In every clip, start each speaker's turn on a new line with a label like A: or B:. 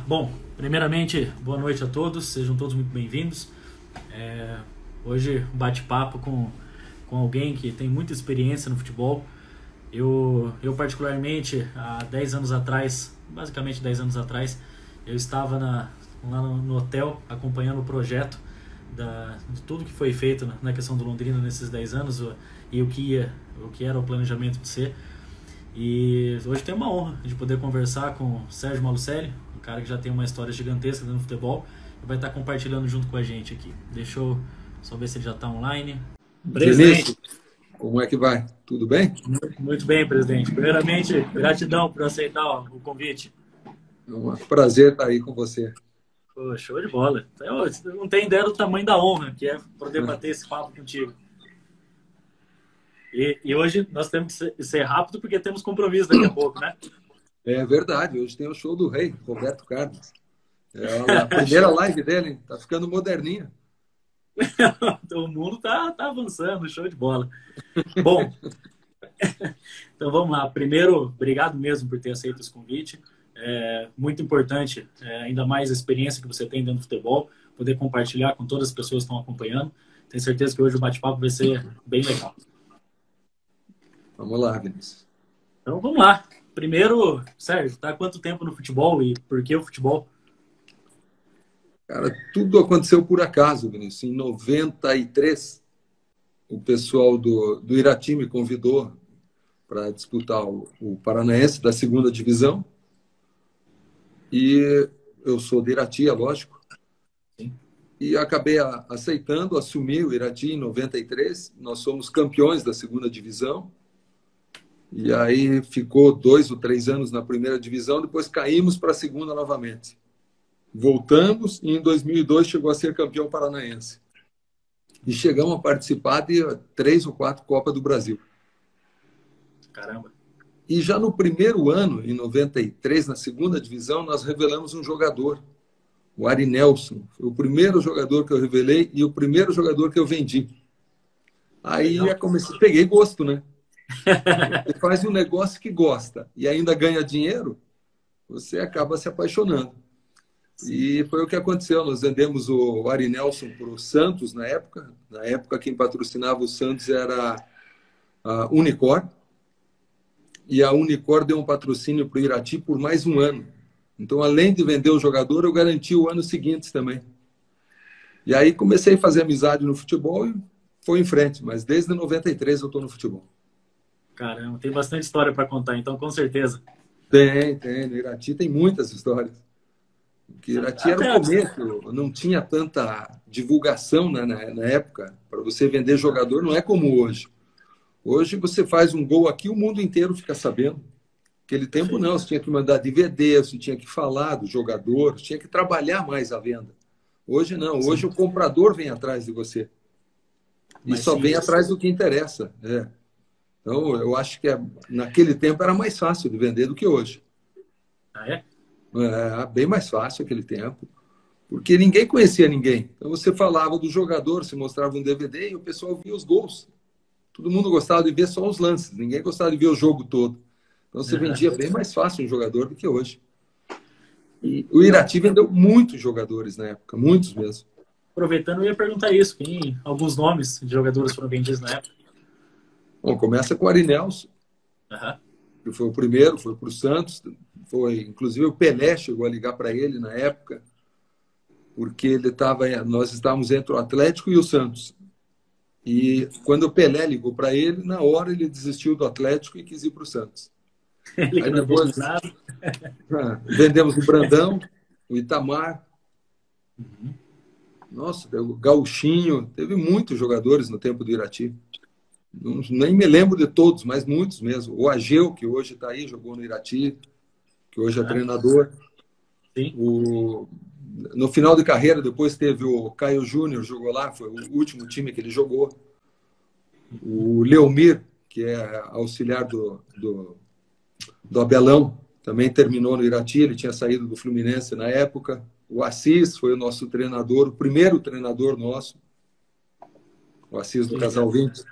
A: Bom, primeiramente, boa noite a todos, sejam todos muito bem-vindos. Hoje, um bate-papo com alguém que tem muita experiência no futebol. Eu particularmente, há 10 anos atrás, basicamente 10 anos atrás, eu estava lá no hotel acompanhando o projeto de tudo que foi feito na questão do Londrina nesses 10 anos e o que era o planejamento de ser. E hoje tem uma honra de poder conversar com o Sérgio Malucelli, um cara que já tem uma história gigantesca no futebol e vai estar compartilhando junto com a gente aqui. Deixa eu só ver se ele já está online.
B: Presidente, como é que vai? Tudo bem?
A: Muito bem, presidente. Primeiramente, gratidão por aceitar o convite.
B: É um prazer estar aí com você.
A: Pô, show de bola. Eu não tenho ideia do tamanho da honra que é poder bater esse papo contigo. E hoje nós temos que ser rápido porque temos compromisso daqui a pouco, né?
B: É verdade, hoje tem o show do rei, Roberto Carlos. É a primeira live dele, hein? Tá ficando moderninha.
A: O mundo tá avançando, show de bola. Bom, então vamos lá. Primeiro, obrigado mesmo por ter aceito esse convite. É muito importante, ainda mais a experiência que você tem dentro do futebol, poder compartilhar com todas as pessoas que estão acompanhando. Tenho certeza que hoje o bate-papo vai ser bem legal.
B: Vamos lá, Vinícius.
A: Então vamos lá. Primeiro, Sérgio, tá há quanto tempo no futebol e por que o futebol?
B: Cara, tudo aconteceu por acaso, Vinícius. Em 93, o pessoal do Irati me convidou para disputar o Paranaense da segunda divisão. E eu sou do Irati, é lógico.
A: Sim.
B: E acabei aceitando, assumi o Irati em 93. Nós somos campeões da segunda divisão. E aí ficou 2 ou 3 anos na primeira divisão, depois caímos para a segunda novamente. Voltamos e em 2002 chegou a ser campeão paranaense. E chegamos a participar de 3 ou 4 Copas do Brasil.
A: Caramba.
B: E já no primeiro ano, em 93, na segunda divisão, nós revelamos um jogador, o Ari Nelson. Foi o primeiro jogador que eu revelei e o primeiro jogador que eu vendi. Aí eu peguei gosto, né? Você faz um negócio que gosta e ainda ganha dinheiro, você acaba se apaixonando. E foi o que aconteceu. Nós vendemos o Ari Nelson para o Santos na época. Na época, quem patrocinava o Santos era a Unicor. E a Unicor deu um patrocínio para o Irati por mais um ano. Então, além de vender o jogador, eu garanti o ano seguinte também. E aí comecei a fazer amizade no futebol e foi em frente. Mas desde 93 eu estou no futebol.
A: Caramba, tem bastante história para contar, então com certeza.
B: Tem. No Irati tem muitas histórias. Porque Irati era o começo, não tinha tanta divulgação na época. Para você vender jogador não é como hoje. Hoje você faz um gol aqui, o mundo inteiro fica sabendo. Naquele tempo não, você tinha que mandar DVD, você tinha que falar do jogador, você tinha que trabalhar mais a venda. Hoje não, hoje o comprador vem atrás de você. E só vem atrás do que interessa. Então, eu acho que naquele tempo era mais fácil de vender do que hoje.
A: Ah, é?
B: Bem mais fácil aquele tempo. Porque ninguém conhecia ninguém. Então, você falava do jogador, você mostrava um DVD e o pessoal via os gols. Todo mundo gostava de ver só os lances. Ninguém gostava de ver o jogo todo. Então, você vendia bem mais fácil um jogador do que hoje. E o Irati vendeu muitos jogadores na época. Muitos mesmo.
A: Aproveitando, eu ia perguntar isso. Quem alguns nomes de jogadores foram vendidos na época?
B: Bom, começa com o Ari Nelson, que foi o primeiro, foi para o Santos. Inclusive, o Pelé chegou a ligar para ele na época, porque nós estávamos entre o Atlético e o Santos. E quando o Pelé ligou para ele, na hora ele desistiu do Atlético e quis ir para o Santos.
A: Aí depois
B: vendemos o Brandão, o Itamar. Nossa, o Gauchinho. Teve muitos jogadores no tempo do Irati. Nem me lembro de todos, mas muitos mesmo. O Ageu, que hoje está aí, jogou no Irati, que hoje é treinador.
A: Sim.
B: No final de carreira, depois teve o Caio Júnior, jogou lá, foi o último time que ele jogou. O Leomir, que é auxiliar do Abelão, também terminou no Irati, ele tinha saído do Fluminense na época. O Assis foi o nosso treinador, o primeiro treinador nosso. O Assis do Casal 20.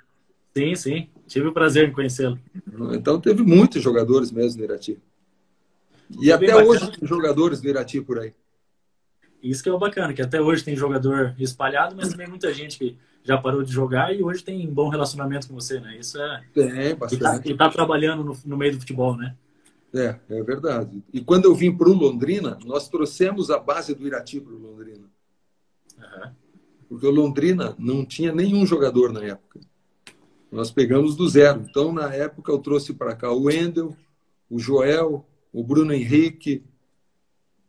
A: Sim. Tive o prazer de conhecê-lo.
B: Então, teve muitos jogadores mesmo no Irati. E
A: é bem
B: até hoje
A: bacana.
B: tem jogadores do Irati por aí.
A: Isso que é o bacana, que até hoje tem jogador espalhado, mas também muita gente que já parou de jogar e hoje tem um bom relacionamento com você, né? Isso é...
B: Tem
A: E
B: bastante.
A: tá trabalhando no meio do futebol, né?
B: É verdade. E quando eu vim para o Londrina, nós trouxemos a base do Irati para o Londrina.
A: Uhum.
B: Porque o Londrina não tinha nenhum jogador na época. Nós pegamos do zero. Então, na época, eu trouxe para cá o Wendel, o Joel, o Bruno Henrique,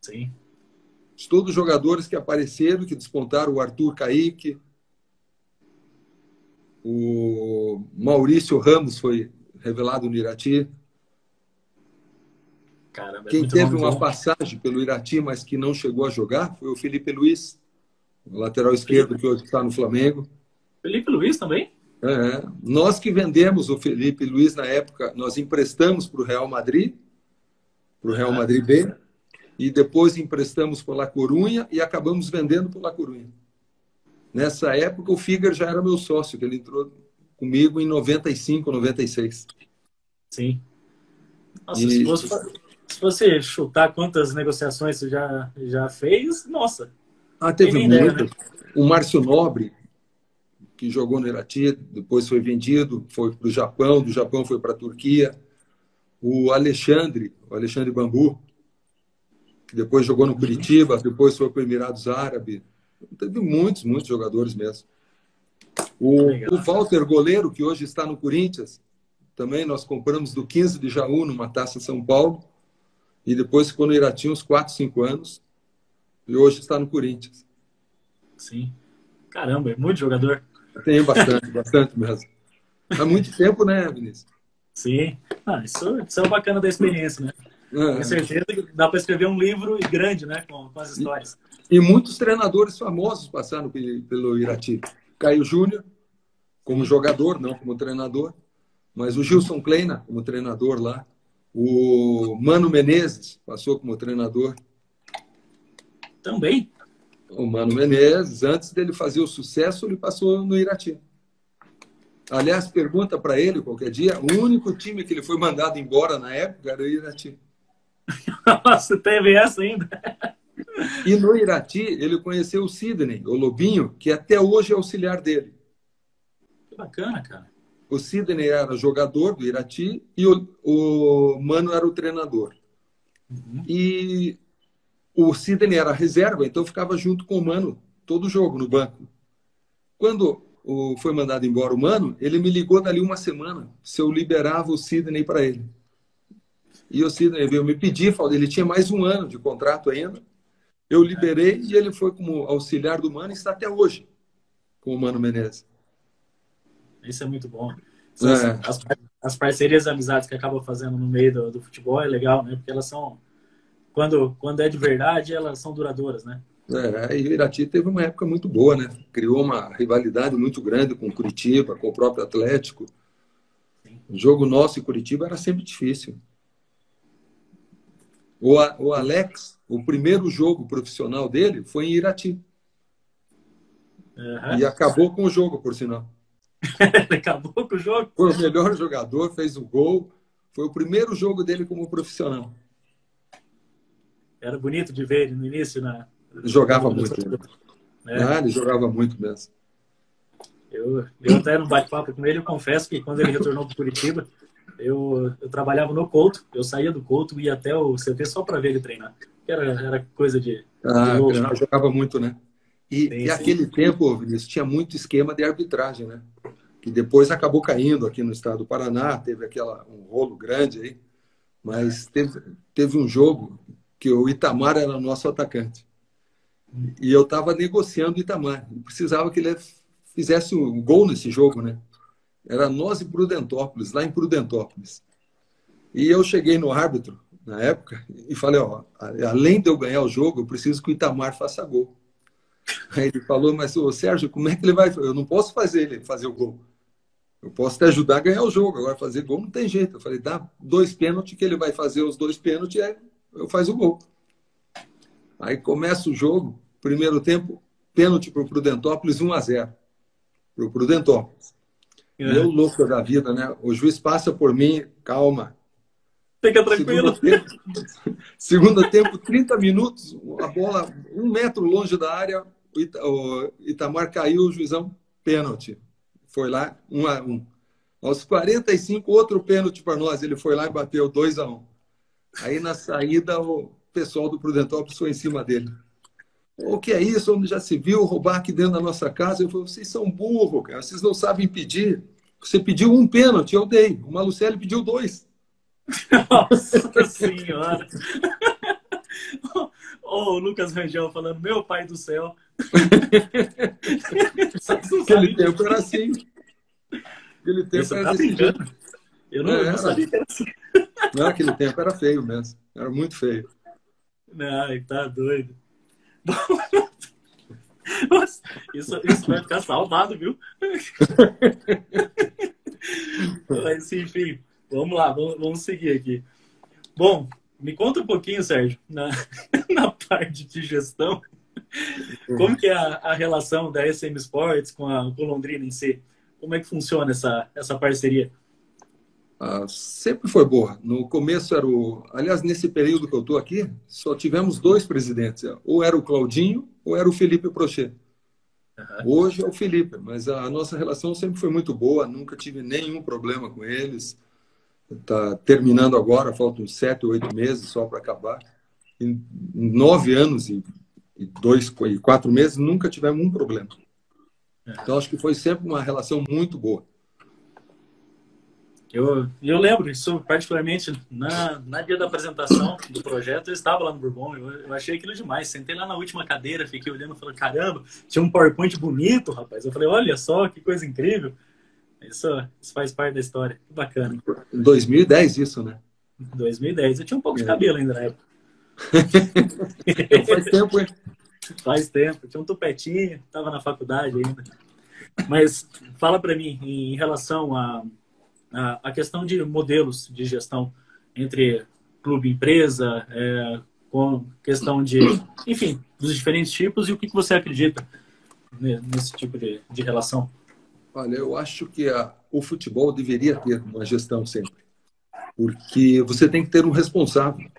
A: Sim.
B: todos os jogadores que apareceram, que despontaram, o Arthur Caíque, o Maurício Ramos foi revelado no Irati.
A: Caramba, é
B: Quem
A: muito
B: teve
A: nome
B: uma
A: bom.
B: passagem pelo Irati, mas que não chegou a jogar, foi o Felipe Luiz, o lateral
A: Felipe,
B: esquerdo que hoje está no Flamengo.
A: Felipe Luiz também?
B: Nós que vendemos o Felipe Luiz na época, nós emprestamos para o Real Madrid
A: Uhum.
B: B, e depois emprestamos para La Corunha e acabamos vendendo para La Corunha. Nessa época, o Figueiredo já era meu sócio, que ele entrou comigo em 95, 96.
A: Sim. Nossa,
B: E,
A: se fosse chutar quantas negociações você já fez, nossa, tem
B: teve
A: nem ideia, né?
B: muitas. O Márcio Nobre, que jogou no Irati, depois foi vendido, foi para o Japão, do Japão foi para a Turquia. O Alexandre Bambu, que depois jogou no
A: Uhum.
B: Curitiba, depois foi para o Emirados Árabes. Teve muitos, muitos jogadores mesmo. O
A: Legal.
B: Walter, goleiro, que hoje está no Corinthians, também nós compramos do 15 de Jaú, numa Taça São Paulo, e depois ficou no Irati uns 4, 5 anos, e hoje está no Corinthians.
A: Sim. Caramba, é muito jogador.
B: Tem bastante, bastante mesmo. Há muito tempo, né, Vinícius?
A: Sim. Ah, isso é o bacana da experiência, né? Tenho
B: É.
A: certeza que dá para escrever um livro grande, né? Com as histórias.
B: E muitos treinadores famosos passaram pelo Irati. Caio Júnior, como
A: Sim.
B: jogador, não como treinador, mas o Gilson Kleina, como treinador lá. O Mano Menezes passou como treinador.
A: Também.
B: O Mano Menezes, antes dele fazer o sucesso, ele passou no Irati. Aliás, pergunta para ele qualquer dia, o único time que ele foi mandado embora na época era o Irati.
A: Nossa, teve essa ainda.
B: E no Irati, ele conheceu o Sidney, o Lobinho, que até hoje é auxiliar dele.
A: Que bacana, cara.
B: O Sidney era jogador do Irati e o Mano era o treinador.
A: Uhum.
B: E o Sidney era reserva, então ficava junto com o Mano todo jogo no banco. Quando foi mandado embora o Mano, ele me ligou dali uma semana se eu liberava o Sidney para ele. E o Sidney veio me pedir, ele tinha mais um ano de contrato ainda. Eu liberei e ele foi como auxiliar do Mano e está até hoje com o Mano Menezes.
A: Isso é muito bom.
B: É.
A: As parcerias e amizades que acabam fazendo no meio do futebol é legal, né? Porque elas são, quando é de verdade, elas são duradouras, né?
B: E o Irati teve uma época muito boa, né? Criou uma rivalidade muito grande com o Curitiba, com o próprio Atlético.
A: Sim.
B: O jogo nosso em Curitiba era sempre difícil. O Alex, o primeiro jogo profissional dele foi em Irati.
A: Uhum.
B: E acabou com o jogo, por sinal.
A: Acabou com o jogo.
B: Foi o melhor jogador, fez o gol. Foi o primeiro jogo dele como profissional.
A: Era bonito de ver ele no início, né?
B: Jogava muito. Ele jogava muito mesmo.
A: Eu até no bate-papo com ele, eu confesso que quando ele retornou para Curitiba, eu trabalhava no Couto, eu saía do Couto e ia até o CT só para ver ele treinar. Era coisa de louco.
B: Jogava muito, né? E
A: Sim.
B: aquele tempo, Vinícius, tinha muito esquema de arbitragem, né? Que depois acabou caindo aqui no estado do Paraná, teve um rolo grande aí, mas teve um jogo que o Itamar era nosso atacante. E eu estava negociando o Itamar. Eu precisava que ele fizesse um gol nesse jogo, né? Era nós e Prudentópolis, lá em Prudentópolis. E eu cheguei no árbitro, na época, e falei, além de eu ganhar o jogo, eu preciso que o Itamar faça gol. Aí ele falou, mas o Sérgio, como é que ele vai? Eu não posso fazer ele fazer o gol. Eu posso te ajudar a ganhar o jogo. Agora, fazer gol não tem jeito. Eu falei, dá 2 pênaltis, que ele vai fazer os 2 pênaltis, aí eu faço o gol. Aí começa o jogo, primeiro tempo, pênalti para o Prudentópolis, 1-0. Para o Prudentópolis. E eu louco da vida, né? O juiz passa por mim, calma.
A: Fica tranquilo.
B: Segundo tempo, 30 minutos, a bola 1 metro longe da área, o Itamar caiu, o juizão, pênalti. Foi lá, 1-1. Aos 45, outro pênalti para nós. Ele foi lá e bateu 2-1. Aí, na saída, o pessoal do Prudentópolis foi em cima dele. O que é isso? Onde já se viu roubar aqui dentro da nossa casa? Eu falei, vocês são burros, cara. Vocês não sabem pedir. Você pediu um pênalti, eu dei. O Malucelli pediu 2.
A: Nossa Senhora! O Lucas Rangel falando, meu pai do céu.
B: Aquele tempo era assim. Aquele tempo era desse jeito.
A: Eu não sabia que era assim.
B: Não, aquele tempo era feio mesmo. Era muito feio.
A: Não, tá doido. Isso vai ficar salvado, viu? Mas, enfim, vamos lá, vamos seguir aqui. Bom, me conta um pouquinho, Sérgio, na parte de gestão, como que é a relação da SM Sports com a Londrina em si? Como é que funciona essa parceria?
B: Sempre foi boa. No começo era o... Aliás, nesse período que eu estou aqui, só tivemos 2 presidentes. Ou era o Claudinho ou era o Felipe Prochet. Hoje é o Felipe, mas a nossa relação sempre foi muito boa, nunca tive nenhum problema com eles. Está terminando agora, faltam 7 ou 8 meses só para acabar. Em 9 anos e 4 meses, nunca tivemos um problema. Então, acho que foi sempre uma relação muito boa.
A: Eu lembro isso, particularmente na dia da apresentação do projeto, eu estava lá no Bourbon, eu achei aquilo demais. Sentei lá na última cadeira, fiquei olhando e falei, caramba, tinha um PowerPoint bonito, rapaz. Eu falei, olha só, que coisa incrível. Isso faz parte da história, que bacana.
B: Em 2010 isso, né?
A: 2010, eu tinha um pouco de cabelo ainda na época.
B: Então faz tempo, hein?
A: Faz tempo, tinha um tupetinho, estava na faculdade ainda. Mas fala para mim, em relação a questão de modelos de gestão entre clube e empresa, com questão de, enfim, dos diferentes tipos, e o que você acredita nesse tipo de relação?
B: Olha, eu acho que o futebol deveria ter uma gestão sempre, porque você tem que ter um responsável.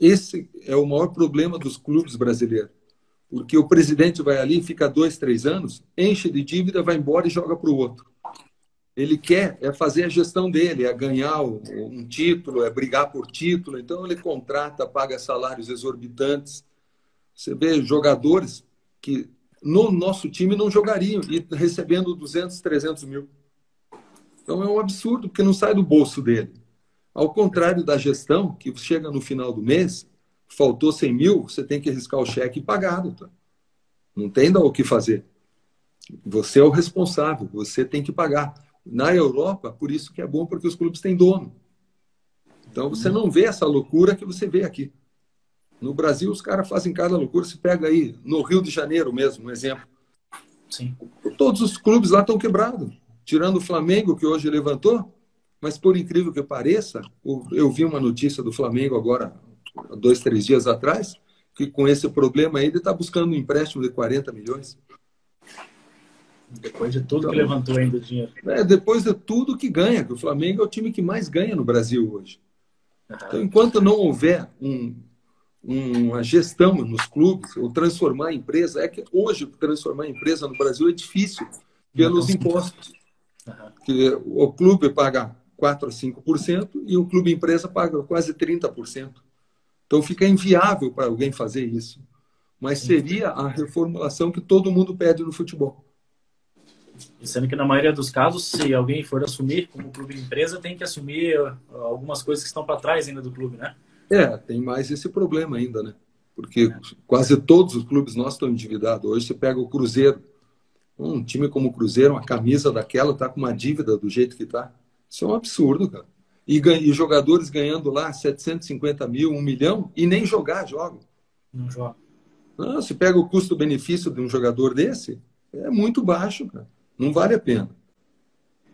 B: Esse é o maior problema dos clubes brasileiros, porque o presidente vai ali, fica 2, 3 anos, enche de dívida, vai embora e joga para o outro. Ele quer fazer a gestão dele, ganhar um título, brigar por título. Então, ele contrata, paga salários exorbitantes. Você vê jogadores que no nosso time não jogariam e recebendo 200, 300 mil. Então, é um absurdo, porque não sai do bolso dele. Ao contrário da gestão, que chega no final do mês, faltou 100 mil, você tem que riscar o cheque e pagar. Tá? Não tem o que fazer. Você é o responsável, você tem que pagar. Na Europa, por isso que é bom, porque os clubes têm dono. Então, você não vê essa loucura que você vê aqui. No Brasil, os caras fazem cada loucura. Se pega aí, no Rio de Janeiro mesmo, um exemplo.
A: Sim.
B: Todos os clubes lá estão quebrados. Tirando o Flamengo, que hoje levantou. Mas, por incrível que pareça, eu vi uma notícia do Flamengo agora, 2, 3 dias atrás, que com esse problema aí, ele está buscando um empréstimo de 40 milhões.
A: Depois de tudo que levantou ainda o dinheiro.
B: Depois de tudo que ganha, que o Flamengo é o time que mais ganha no Brasil hoje. Então, enquanto não houver uma gestão nos clubes, ou transformar a empresa, que hoje transformar a empresa no Brasil é difícil, pelos impostos. Que o clube paga 4% a 5% e o clube empresa paga quase 30%. Então, fica inviável para alguém fazer isso. Mas seria a reformulação que todo mundo pede no futebol.
A: E sendo que na maioria dos casos, se alguém for assumir como clube empresa, tem que assumir algumas coisas que estão para trás ainda do clube, né?
B: Tem mais esse problema ainda, né? Porque quase todos os clubes nossos estão endividados. Hoje você pega o Cruzeiro. Um time como o Cruzeiro, uma camisa daquela, está com uma dívida do jeito que está. Isso é um absurdo, cara. E jogadores ganhando lá 750 mil, 1 milhão, e nem jogam.
A: Não joga.
B: Não, se pega o custo-benefício de um jogador desse, é muito baixo, cara. Não vale a pena.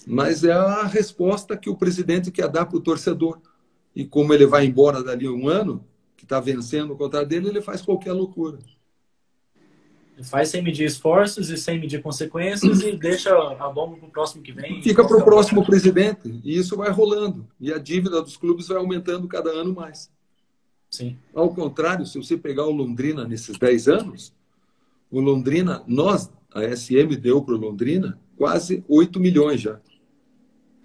B: Mas é a resposta que o presidente quer dar para o torcedor. E como ele vai embora dali 1 ano, que está vencendo o contrato dele, ele faz qualquer loucura.
A: Faz sem medir esforços e sem medir consequências e deixa a bomba para o próximo que vem.
B: Fica para o próximo presidente. E isso vai rolando. E a dívida dos clubes vai aumentando cada ano mais.
A: Sim.
B: Ao contrário, se você pegar o Londrina nesses 10 anos, o Londrina, a SM deu para o Londrina quase 8 milhões já.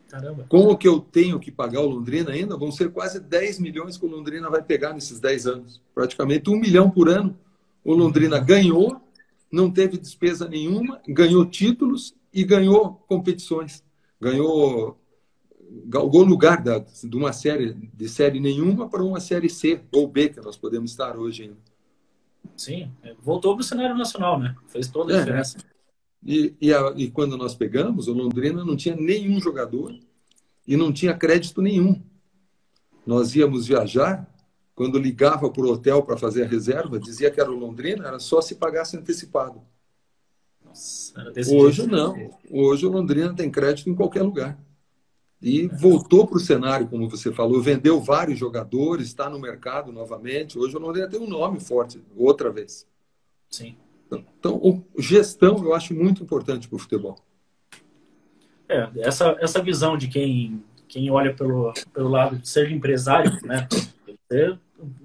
A: Caramba.
B: Com o que eu tenho que pagar o Londrina ainda, vão ser quase 10 milhões que o Londrina vai pegar nesses 10 anos. Praticamente 1 milhão por ano. O Londrina ganhou, não teve despesa nenhuma, ganhou títulos e ganhou competições. Galgou lugar de uma série nenhuma para uma série C ou B, que nós podemos estar hoje ainda.
A: Sim, voltou para o cenário nacional, né? Fez toda a diferença.
B: E quando nós pegamos, o Londrina não tinha nenhum jogador e não tinha crédito nenhum. Nós íamos viajar, quando ligava para o hotel para fazer a reserva, dizia que era o Londrina, era só se pagasse antecipado.
A: Nossa, era desse
B: Hoje
A: jeito.
B: não. Hoje o Londrina tem crédito em qualquer lugar. E voltou para o cenário, como você falou, vendeu vários jogadores, está no mercado novamente. Hoje o Londrina tem um nome forte, outra vez.
A: Sim.
B: Então, gestão eu acho muito importante para o futebol.
A: Essa visão de quem olha pelo lado de ser empresário, né?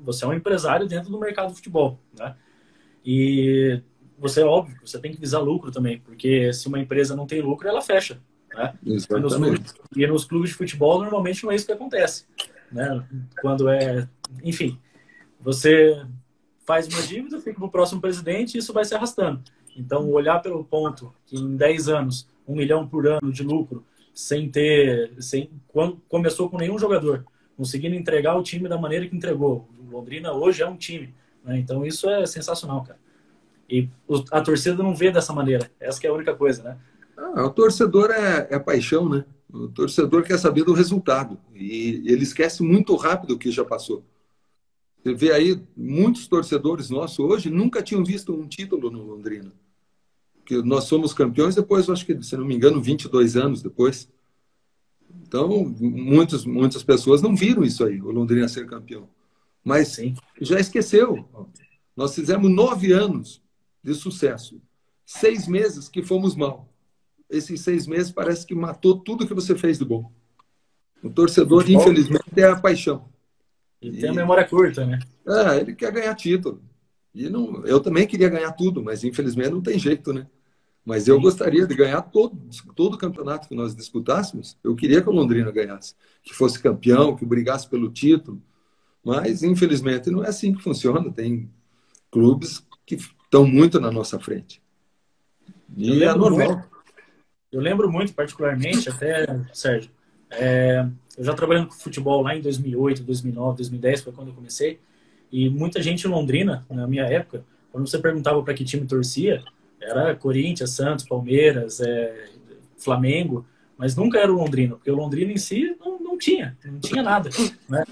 A: Você é um empresário dentro do mercado do futebol, né? E você, óbvio, você tem que visar lucro também, porque se uma empresa não tem lucro, ela fecha, né?
B: Exatamente.
A: E nos clubes de futebol, normalmente não é isso que acontece, né? Enfim, você faz uma dívida, fica para o próximo presidente e isso vai se arrastando. Então, olhar pelo ponto que em 10 anos, 1 milhão por ano de lucro, quando começou com nenhum jogador, conseguindo entregar o time da maneira que entregou. O Londrina hoje é um time, né? Então isso é sensacional, cara. E a torcida não vê dessa maneira. Essa que é a única coisa, né?
B: O torcedor é paixão, né? O torcedor quer saber do resultado. E ele esquece muito rápido o que já passou. Você vê aí, muitos torcedores nossos hoje nunca tinham visto um título no Londrina. Porque nós somos campeões depois, acho que, se não me engano, 22 anos depois. Então, muitas pessoas não viram isso aí, o Londrina ser campeão. Mas
A: Sim.
B: Já esqueceu. Nós fizemos 9 anos de sucesso. 6 meses que fomos mal. Esses 6 meses parece que matou tudo que você fez de bom. O torcedor, infelizmente, é a paixão.
A: E tem a memória curta, né?
B: Ele quer ganhar título. E não, eu também queria ganhar tudo, mas infelizmente não tem jeito, né? Mas eu gostaria de ganhar todo o campeonato que nós disputássemos. Eu queria que o Londrina ganhasse, que fosse campeão, que brigasse pelo título. Mas, infelizmente, não é assim que funciona. Tem clubes que estão muito na nossa frente. E é normal.
A: Eu lembro muito, particularmente, até, Sérgio, eu já trabalhando com futebol lá em 2008, 2009, 2010, foi quando eu comecei, e muita gente em Londrina, na minha época, quando você perguntava para que time torcia, era Corinthians, Santos, Palmeiras, Flamengo, mas nunca era o Londrina, porque o Londrina em si não tinha nada, né?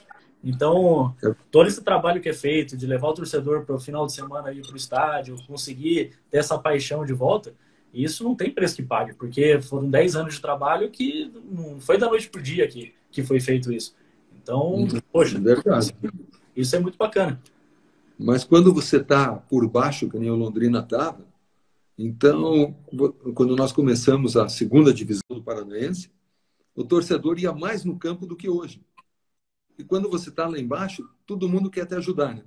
A: Então, todo esse trabalho que é feito de levar o torcedor para o final de semana ir para o estádio, conseguir ter essa paixão de volta, isso não tem preço que pague, porque foram 10 anos de trabalho que não foi da noite para o dia que foi feito isso. Então, poxa, isso é muito bacana.
B: Mas quando você está por baixo, que nem o Londrina estava, então, quando nós começamos a segunda divisão do Paranaense, o torcedor ia mais no campo do que hoje. E quando você está lá embaixo, todo mundo quer te ajudar, né?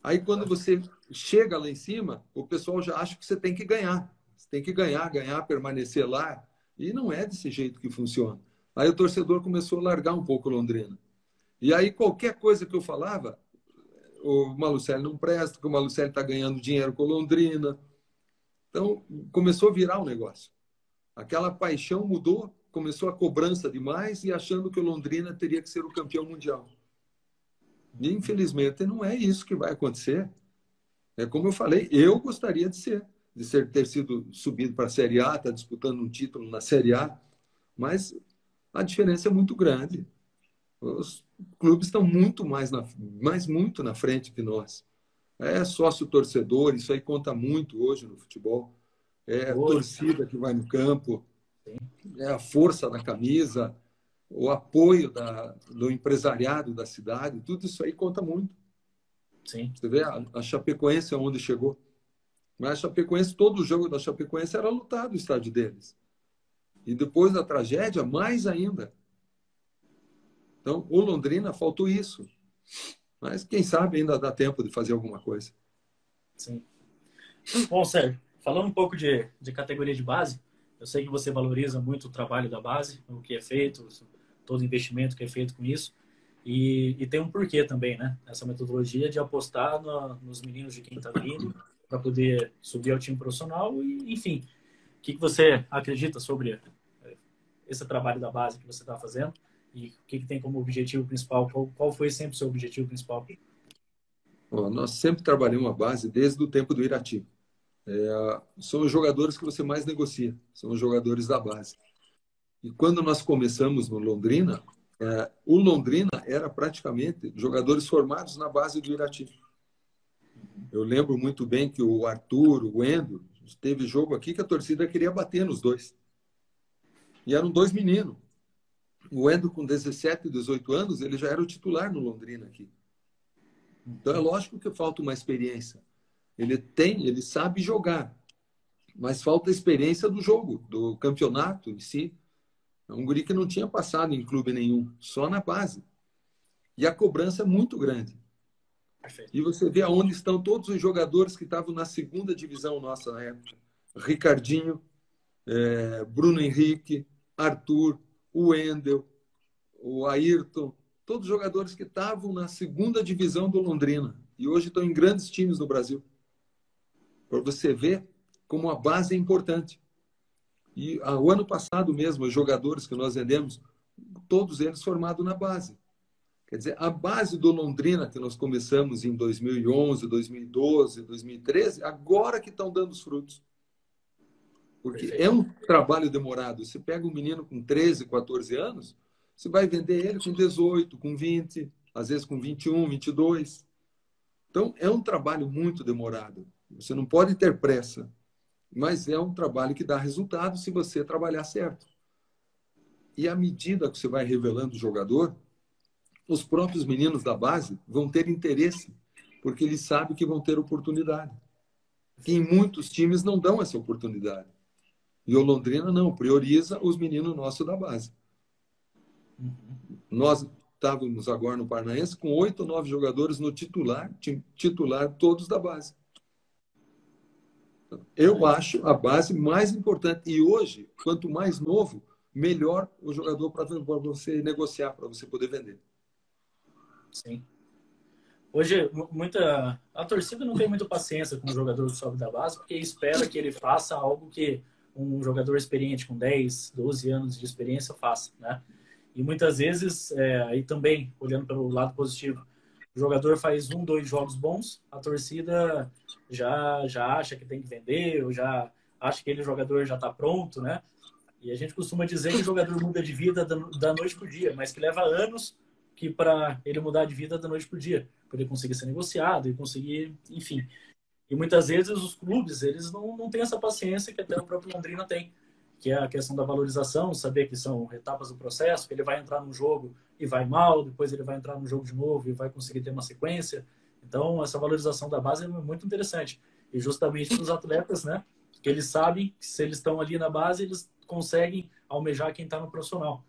B: Aí quando você chega lá em cima, o pessoal já acha que você tem que ganhar. Você tem que ganhar, permanecer lá. E não é desse jeito que funciona. Aí o torcedor começou a largar um pouco o Londrina. E aí qualquer coisa que eu falava, o Malucelli não presta, que o Malucelli está ganhando dinheiro com o Londrina. Então, começou a virar um negócio. Aquela paixão mudou, começou a cobrança demais e achando que o Londrina teria que ser o campeão mundial. E, infelizmente, não é isso que vai acontecer. É como eu falei, eu gostaria ter sido subido para a Série A, estar disputando um título na Série A, mas a diferença é muito grande. Os clubes estão muito muito na frente que nós. É sócio-torcedor, isso aí conta muito hoje no futebol. É a torcida que vai no campo, é a força da camisa, o apoio do empresariado da cidade, tudo isso aí conta muito.
A: Sim.
B: Você vê a Chapecoense onde chegou. Mas a Chapecoense, todo o jogo da Chapecoense era lutado o estádio deles. E depois da tragédia, mais ainda. Então, o Londrina faltou isso. Mas quem sabe ainda dá tempo de fazer alguma coisa.
A: Sim. Bom, Sérgio, falando um pouco de categoria de base, eu sei que você valoriza muito o trabalho da base, o que é feito, todo o investimento que é feito com isso. E tem um porquê também, né? Essa metodologia de apostar nos meninos de quem está vindo para poder subir ao time profissional. E, enfim, o que você acredita sobre esse trabalho da base que você está fazendo? E o que tem como objetivo principal? Qual foi sempre o seu objetivo principal?
B: Nós sempre trabalhamos a base desde o tempo do Irati. São os jogadores que você mais negocia, são os jogadores da base. E quando nós começamos no Londrina, o Londrina era praticamente jogadores formados na base do Irati. Eu lembro muito bem que o Arthur, o Wendel, teve jogo aqui que a torcida queria bater nos dois. E eram dois meninos. O Wendel, com 17, 18 anos, ele já era o titular no Londrina aqui. Então é lógico que falta uma experiência. Ele sabe jogar, mas falta a experiência do jogo, do campeonato em si. É um guri que não tinha passado em clube nenhum, só na base. E a cobrança é muito grande.
A: Perfeito.
B: E você vê aonde estão todos os jogadores que estavam na segunda divisão nossa na época. Ricardinho, Bruno Henrique, Arthur, o Wendel, o Ayrton, todos os jogadores que estavam na segunda divisão do Londrina e hoje estão em grandes times no Brasil. Para você ver como a base é importante. E o ano passado mesmo, os jogadores que nós vendemos, todos eles formados na base. Quer dizer, a base do Londrina, que nós começamos em 2011, 2012, 2013, agora que estão dando os frutos. Porque é um trabalho demorado. Você pega um menino com 13, 14 anos, você vai vender ele com 18, com 20, às vezes com 21, 22. Então, é um trabalho muito demorado. Você não pode ter pressa, mas é um trabalho que dá resultado se você trabalhar certo. E à medida que você vai revelando o jogador, os próprios meninos da base vão ter interesse, porque eles sabem que vão ter oportunidade. E em muitos times não dão essa oportunidade. E o Londrina não, prioriza os meninos nossos da base. Nós estávamos agora no Paranaense com 8 ou 9 jogadores no titular, todos da base. Eu acho a base mais importante. E hoje, quanto mais novo, melhor o jogador para você negociar, para você poder vender.
A: Sim. Hoje, a torcida não tem muita paciência com o jogador que sobe da base, porque espera que ele faça algo que um jogador experiente com 10, 12 anos de experiência faça, né? E muitas vezes, aí também, olhando pelo lado positivo, o jogador faz 1, 2 jogos bons, a torcida já acha que tem que vender, ou já acha que aquele jogador já está pronto, né? E a gente costuma dizer que o jogador muda de vida da noite para o dia, mas que leva anos que para ele mudar de vida da noite para o dia, para ele conseguir ser negociado e conseguir, enfim. E muitas vezes os clubes, eles não têm essa paciência que até o próprio Londrina tem, que é a questão da valorização, saber que são etapas do processo, que ele vai entrar num jogo e vai mal, depois ele vai entrar no jogo de novo e vai conseguir ter uma sequência. Então, essa valorização da base é muito interessante. E justamente para os atletas, né, que eles sabem que se eles estão ali na base, eles conseguem almejar quem está no profissional,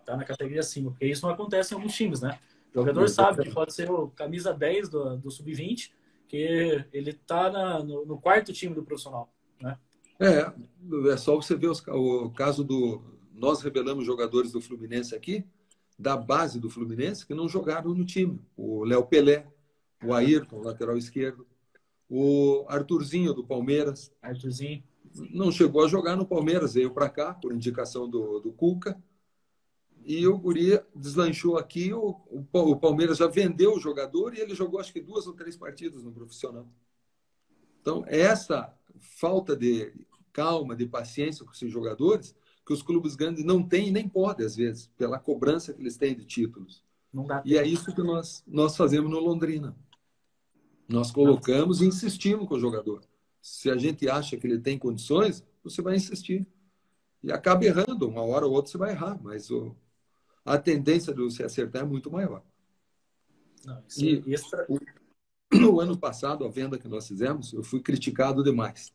A: tá na categoria acima, porque isso não acontece em alguns times, né? O jogador sabe, ele pode ser o camisa 10 do sub-20, que ele está no quarto time do profissional, né?
B: É só você ver o caso do... Nós revelamos jogadores do Fluminense aqui, da base do Fluminense, que não jogaram no time. O Léo Pelé, o Ayrton, lateral esquerdo, o Arthurzinho, do Palmeiras.
A: Arthurzinho.
B: Não chegou a jogar no Palmeiras, veio para cá, por indicação do Cuca. E o guri deslanchou aqui, o Palmeiras já vendeu o jogador e ele jogou acho que 2 ou 3 partidas no profissional. Então, essa falta de calma, de paciência com esses jogadores, que os clubes grandes não têm e nem podem, às vezes, pela cobrança que eles têm de títulos.
A: Não dá
B: E é isso que nós fazemos no Londrina. Nós colocamos e insistimos com o jogador. Se a gente acha que ele tem condições, você vai insistir. E acaba errando, uma hora ou outra você vai errar, mas a tendência de você acertar é muito maior.
A: Não,
B: No ano passado, a venda que nós fizemos, eu fui criticado demais.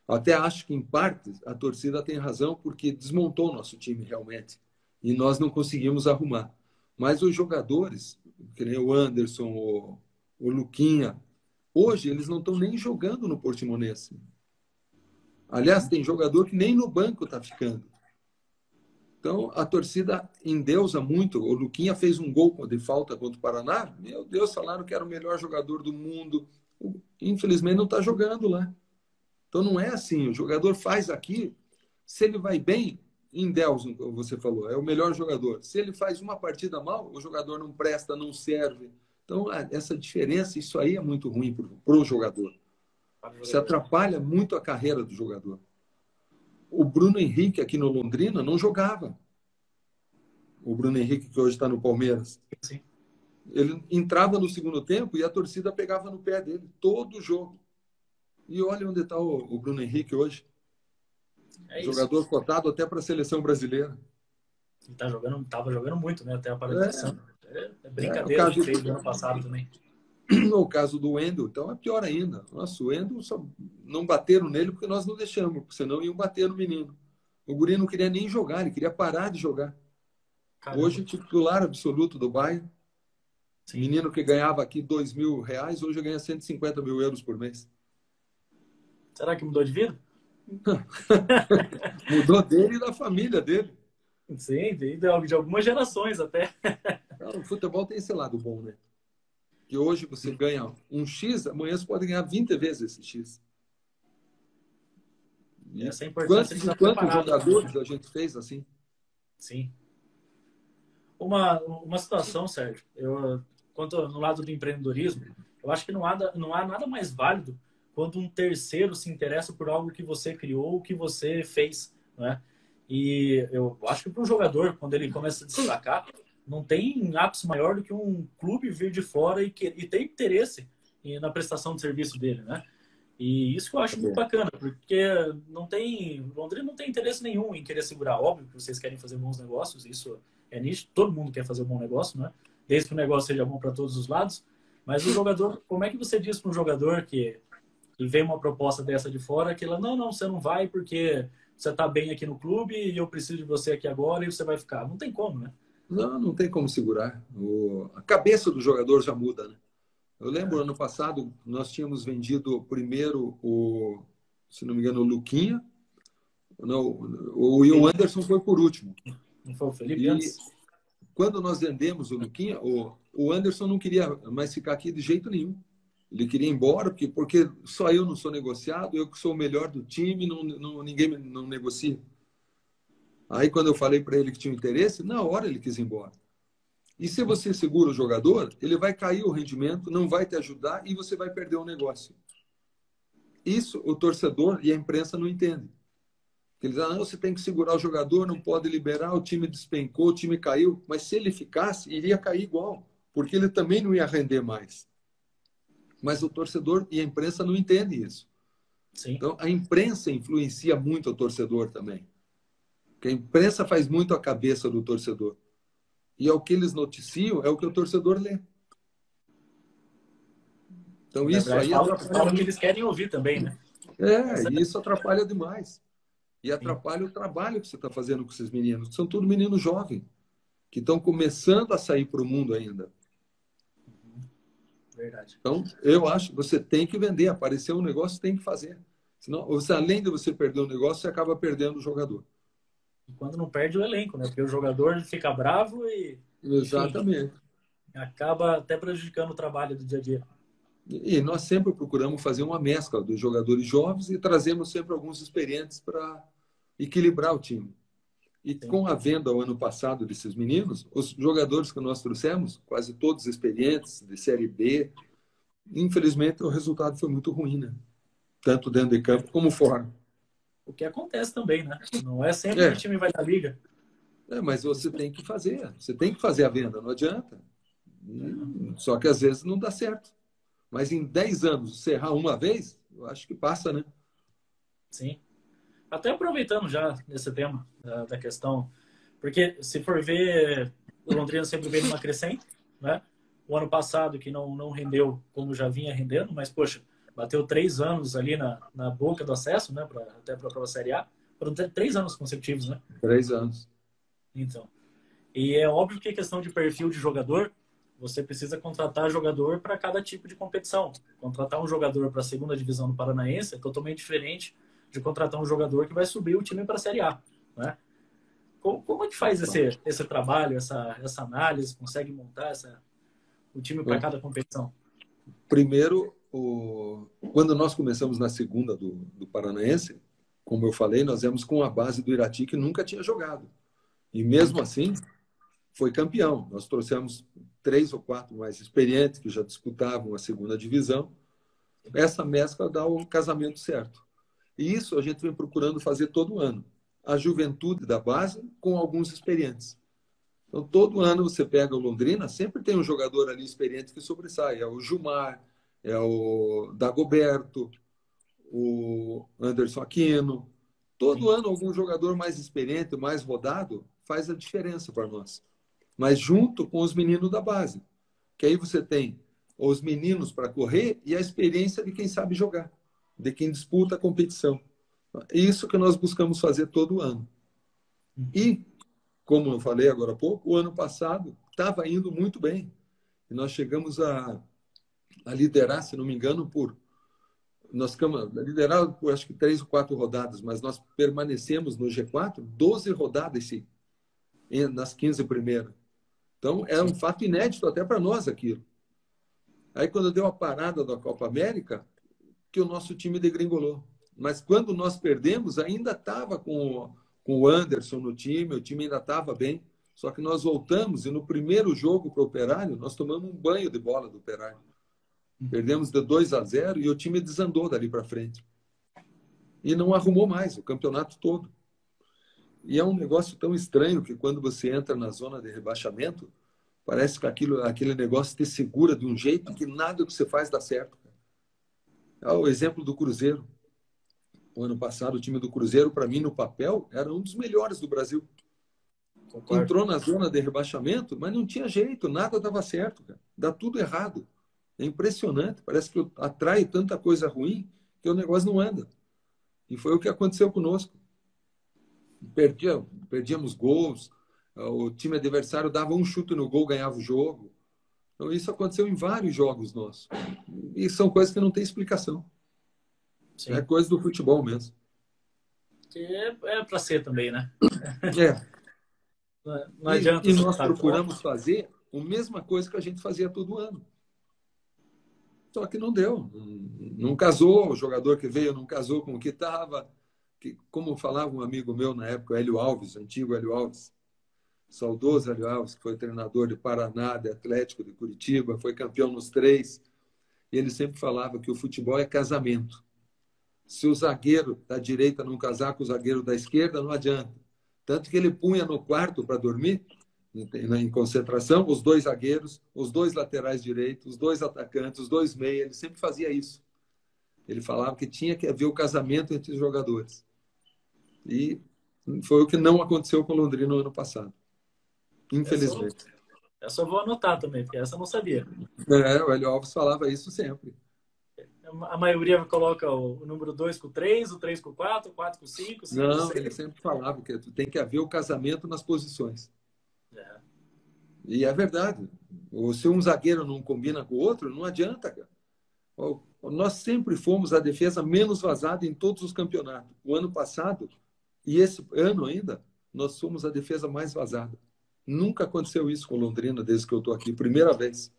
B: Até acho que, em parte, a torcida tem razão, porque desmontou o nosso time realmente. E nós não conseguimos arrumar. Mas os jogadores, que nem o Anderson, o Luquinha, hoje eles não estão nem jogando no Portimonense. Aliás, tem jogador que nem no banco está ficando. Então, a torcida endeusa muito. O Luquinha fez um gol de falta contra o Paraná. Meu Deus, falaram que era o melhor jogador do mundo. Infelizmente, não está jogando lá. Então, não é assim. O jogador faz aqui. Se ele vai bem, endeusa, como você falou, é o melhor jogador. Se ele faz uma partida mal, o jogador não presta, não serve. Então, essa diferença, isso aí é muito ruim para o jogador. Isso atrapalha muito a carreira do jogador. O Bruno Henrique, aqui no Londrina, não jogava. O Bruno Henrique, que hoje está no Palmeiras.
A: Sim.
B: Ele entrava no segundo tempo e a torcida pegava no pé dele, todo jogo. E olha onde está o Bruno Henrique hoje. Jogador cotado até para a seleção brasileira.
A: Ele estava jogando muito, né? Até a paralisação. É brincadeira que fez no ano passado também.
B: No caso do Wendel, então é pior ainda. Nossa, o Wendel só não bateram nele porque nós não deixamos, porque senão iam bater no menino. O guri não queria nem jogar, ele queria parar de jogar. Caramba. Hoje, titular absoluto do Bayern. Sim. Menino que ganhava aqui R$2.000, hoje ganha 150 mil euros por mês.
A: Será que mudou de vida?
B: Mudou dele e da família dele.
A: Sim, de algumas gerações até.
B: O futebol tem esse lado bom, né? Que hoje você ganha um X, amanhã você pode ganhar 20 vezes esse X. E
A: essa é a importância de
B: quantos jogadores a gente fez assim?
A: Sim. Uma situação, Sérgio, quanto no lado do empreendedorismo, eu acho que não há nada mais válido quando um terceiro se interessa por algo que você criou, que você fez, né? E eu acho que para um jogador, quando ele começa a se destacar, não tem ápice maior do que um clube vir de fora e ter interesse na prestação de serviço dele, né? E isso que eu acho muito bacana, porque Londrina não tem interesse nenhum em querer segurar. Óbvio que vocês querem fazer bons negócios, isso é nítido, todo mundo quer fazer um bom negócio, né? Desde que o negócio seja bom para todos os lados. Mas o jogador, como é que você diz para um jogador que vem uma proposta dessa de fora, que ele, não, você não vai porque você está bem aqui no clube e eu preciso de você aqui agora e você vai ficar. Não tem como, né?
B: Não tem como segurar. A cabeça do jogador já muda, né? Eu lembro, ano passado, nós tínhamos vendido primeiro se não me engano, o Luquinha. O Anderson foi por último.
A: Não foi o Felipe antes?
B: Quando nós vendemos o Luquinha, o Anderson não queria mais ficar aqui de jeito nenhum. Ele queria ir embora, porque só eu não sou negociado, eu que sou o melhor do time, ninguém não negocia. Aí, quando eu falei para ele que tinha interesse, na hora ele quis ir embora. E se você segura o jogador, ele vai cair o rendimento, não vai te ajudar e você vai perder o negócio. Isso o torcedor e a imprensa não entendem. Eles dizem, você tem que segurar o jogador, não pode liberar, o time despencou, o time caiu. Mas se ele ficasse, iria cair igual, porque ele também não ia render mais. Mas o torcedor e a imprensa não entendem isso.
A: Sim.
B: Então, a imprensa influencia muito o torcedor também. Porque a imprensa faz muito a cabeça do torcedor. E é o que eles noticiam, é o que o torcedor lê. Então, isso aí
A: fala o que eles querem ouvir também, né?
B: E isso atrapalha demais. E atrapalha o trabalho que você está fazendo com esses meninos. São todos meninos jovens, que estão começando a sair para o mundo ainda.
A: Verdade.
B: Então, eu acho que você tem que vender. Aparecer um negócio, tem que fazer. Senão, além de você perder o negócio, você acaba perdendo o jogador.
A: E quando não perde o elenco, né? Porque o jogador fica bravo e...
B: Exatamente.
A: Enfim, acaba até prejudicando o trabalho do dia a dia.
B: E nós sempre procuramos fazer uma mescla dos jogadores jovens e trazemos sempre alguns experientes para equilibrar o time. E com a venda o ano passado desses meninos, os jogadores que nós trouxemos, quase todos experientes, de Série B, infelizmente o resultado foi muito ruim, né? Tanto dentro de campo como fora.
A: O que acontece também, né? Não é sempre que o time vai na liga.
B: Mas você tem que fazer a venda, não adianta. Só que às vezes não dá certo. Mas em 10 anos, você errar uma vez, eu acho que passa, né?
A: Sim. Até aproveitando já nesse tema da questão, porque se for ver, o Londrina sempre vem numa crescente, né? o ano passado, que não rendeu como já vinha rendendo, mas, poxa, bateu 3 anos ali na boca do acesso, né, até para a Série A. Foram 3 anos consecutivos, né?
B: 3 anos.
A: Então. E é óbvio que a questão de perfil de jogador, você precisa contratar jogador para cada tipo de competição. Contratar um jogador para a segunda divisão do Paranaense é totalmente diferente de contratar um jogador que vai subir o time para a Série A, né? Como é que faz esse trabalho, essa análise, consegue montar o time para cada competição?
B: Primeiro, quando nós começamos na segunda do Paranaense, como eu falei, nós viemos com a base do Irati que nunca tinha jogado. E mesmo assim, foi campeão. Nós trouxemos 3 ou 4 mais experientes que já disputavam a segunda divisão. Essa mescla dá o casamento certo. E isso a gente vem procurando fazer todo ano. A juventude da base com alguns experientes. Então, todo ano você pega o Londrina, sempre tem um jogador ali experiente que sobressai. É o Gilmar, é o Dagoberto, o Anderson Aquino. Todo ano algum jogador mais experiente, mais rodado, faz a diferença para nós. Mas junto com os meninos da base. Que aí você tem os meninos para correr e a experiência de quem sabe jogar, de quem disputa a competição. Isso que nós buscamos fazer todo ano. E, como eu falei agora há pouco, o ano passado estava indo muito bem. E nós chegamos a liderar, se não me engano, nós ficamos liderados por acho que 3 ou 4 rodadas, mas nós permanecemos no G4 12 rodadas sim, nas 15 primeiras. Então, é um fato inédito até para nós aquilo. Aí, quando deu a parada da Copa América, que o nosso time degringolou. Mas quando nós perdemos, ainda estava com o Anderson no time, o time ainda estava bem. Só que nós voltamos e no primeiro jogo para o Operário, nós tomamos um banho de bola do Operário. Perdemos de 2-0 e o time desandou dali para frente. E não arrumou mais o campeonato todo. E é um negócio tão estranho que quando você entra na zona de rebaixamento, parece que aquele negócio te segura de um jeito que nada que você faz dá certo. É o exemplo do Cruzeiro. O ano passado, o time do Cruzeiro, para mim, no papel, era um dos melhores do Brasil. Concordo. Entrou na zona de rebaixamento, mas não tinha jeito, nada dava certo. Cara. Dá tudo errado. É impressionante. Parece que atrai tanta coisa ruim que o negócio não anda. E foi o que aconteceu conosco. Perdíamos gols, o time adversário dava um chute no gol, ganhava o jogo. Então, isso aconteceu em vários jogos nossos. E são coisas que não têm explicação. Sim. É coisa do futebol mesmo.
A: Que é para ser também, né?
B: É.
A: Não adianta.
B: E nós procuramos fazer a mesma coisa que a gente fazia todo ano. Só que não deu. Não casou. O jogador que veio não casou com o que estava. Como falava um amigo meu na época, Hélio Alves, antigo Hélio Alves, saudoso Hélio Alves, que foi treinador de Paraná, de Atlético, de Curitiba, foi campeão nos 3. E ele sempre falava que o futebol é casamento. Se o zagueiro da direita não casar com o zagueiro da esquerda, não adianta. Tanto que ele punha no quarto para dormir, em concentração, os 2 zagueiros, os 2 laterais direitos, os 2 atacantes, os 2 meias. Ele sempre fazia isso. Ele falava que tinha que haver o casamento entre os jogadores. E foi o que não aconteceu com o Londrina no ano passado. Infelizmente.
A: Essa eu vou anotar também, porque essa eu não sabia.
B: O Hélio Alves falava isso sempre.
A: A maioria coloca o número 2 com o 3, o 3 com o 4, o 4 com o 5, 5
B: não,
A: com o 6.
B: Ele sempre falava que tem que haver o casamento nas posições.
A: É.
B: E é verdade. Se um zagueiro não combina com o outro, não adianta, cara. Nós sempre fomos a defesa menos vazada em todos os campeonatos. O ano passado, e esse ano ainda, nós somos a defesa mais vazada. Nunca aconteceu isso com Londrina desde que eu estou aqui. Primeira vez.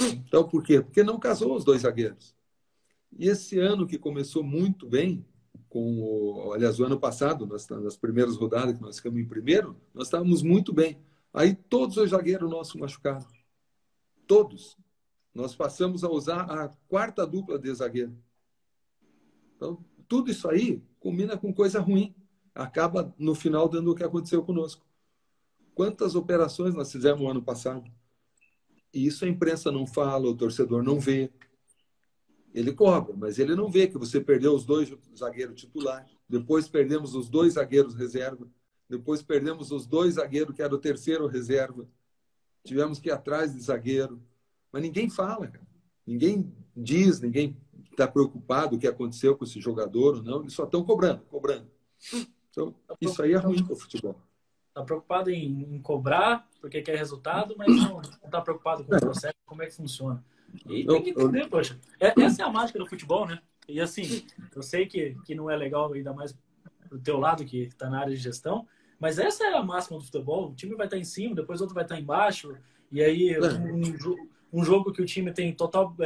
B: Então, por quê? Porque não casou os 2 zagueiros. E esse ano que começou muito bem, aliás, o ano passado, nas primeiras rodadas que nós ficamos em primeiro, nós estávamos muito bem. Aí todos os zagueiros nossos machucaram. Todos. Nós passamos a usar a 4ª dupla de zagueiro. Então, tudo isso aí combina com coisa ruim. Acaba, no final, dando o que aconteceu conosco. Quantas operações nós fizemos no ano passado? E isso a imprensa não fala, o torcedor não vê. Ele cobra, mas ele não vê que você perdeu os 2 zagueiros titulares. Depois perdemos os 2 zagueiros reserva. Depois perdemos os 2 zagueiros que era o terceiro reserva. Tivemos que ir atrás de zagueiro. Mas ninguém fala, cara. Ninguém diz, ninguém está preocupado com o que aconteceu com esse jogador ou não. Eles só estão cobrando, cobrando. Então, isso aí é ruim para o futebol.
A: Está preocupado em cobrar porque quer resultado, mas não está preocupado com o processo, como é que funciona. E tem que entender, poxa. Essa é a mágica do futebol, né? E assim, eu sei que não é legal, ainda mais pro teu lado, que está na área de gestão, mas essa é a máxima do futebol. O time vai estar em cima, depois o outro vai estar embaixo, e aí um jogo que o time tem total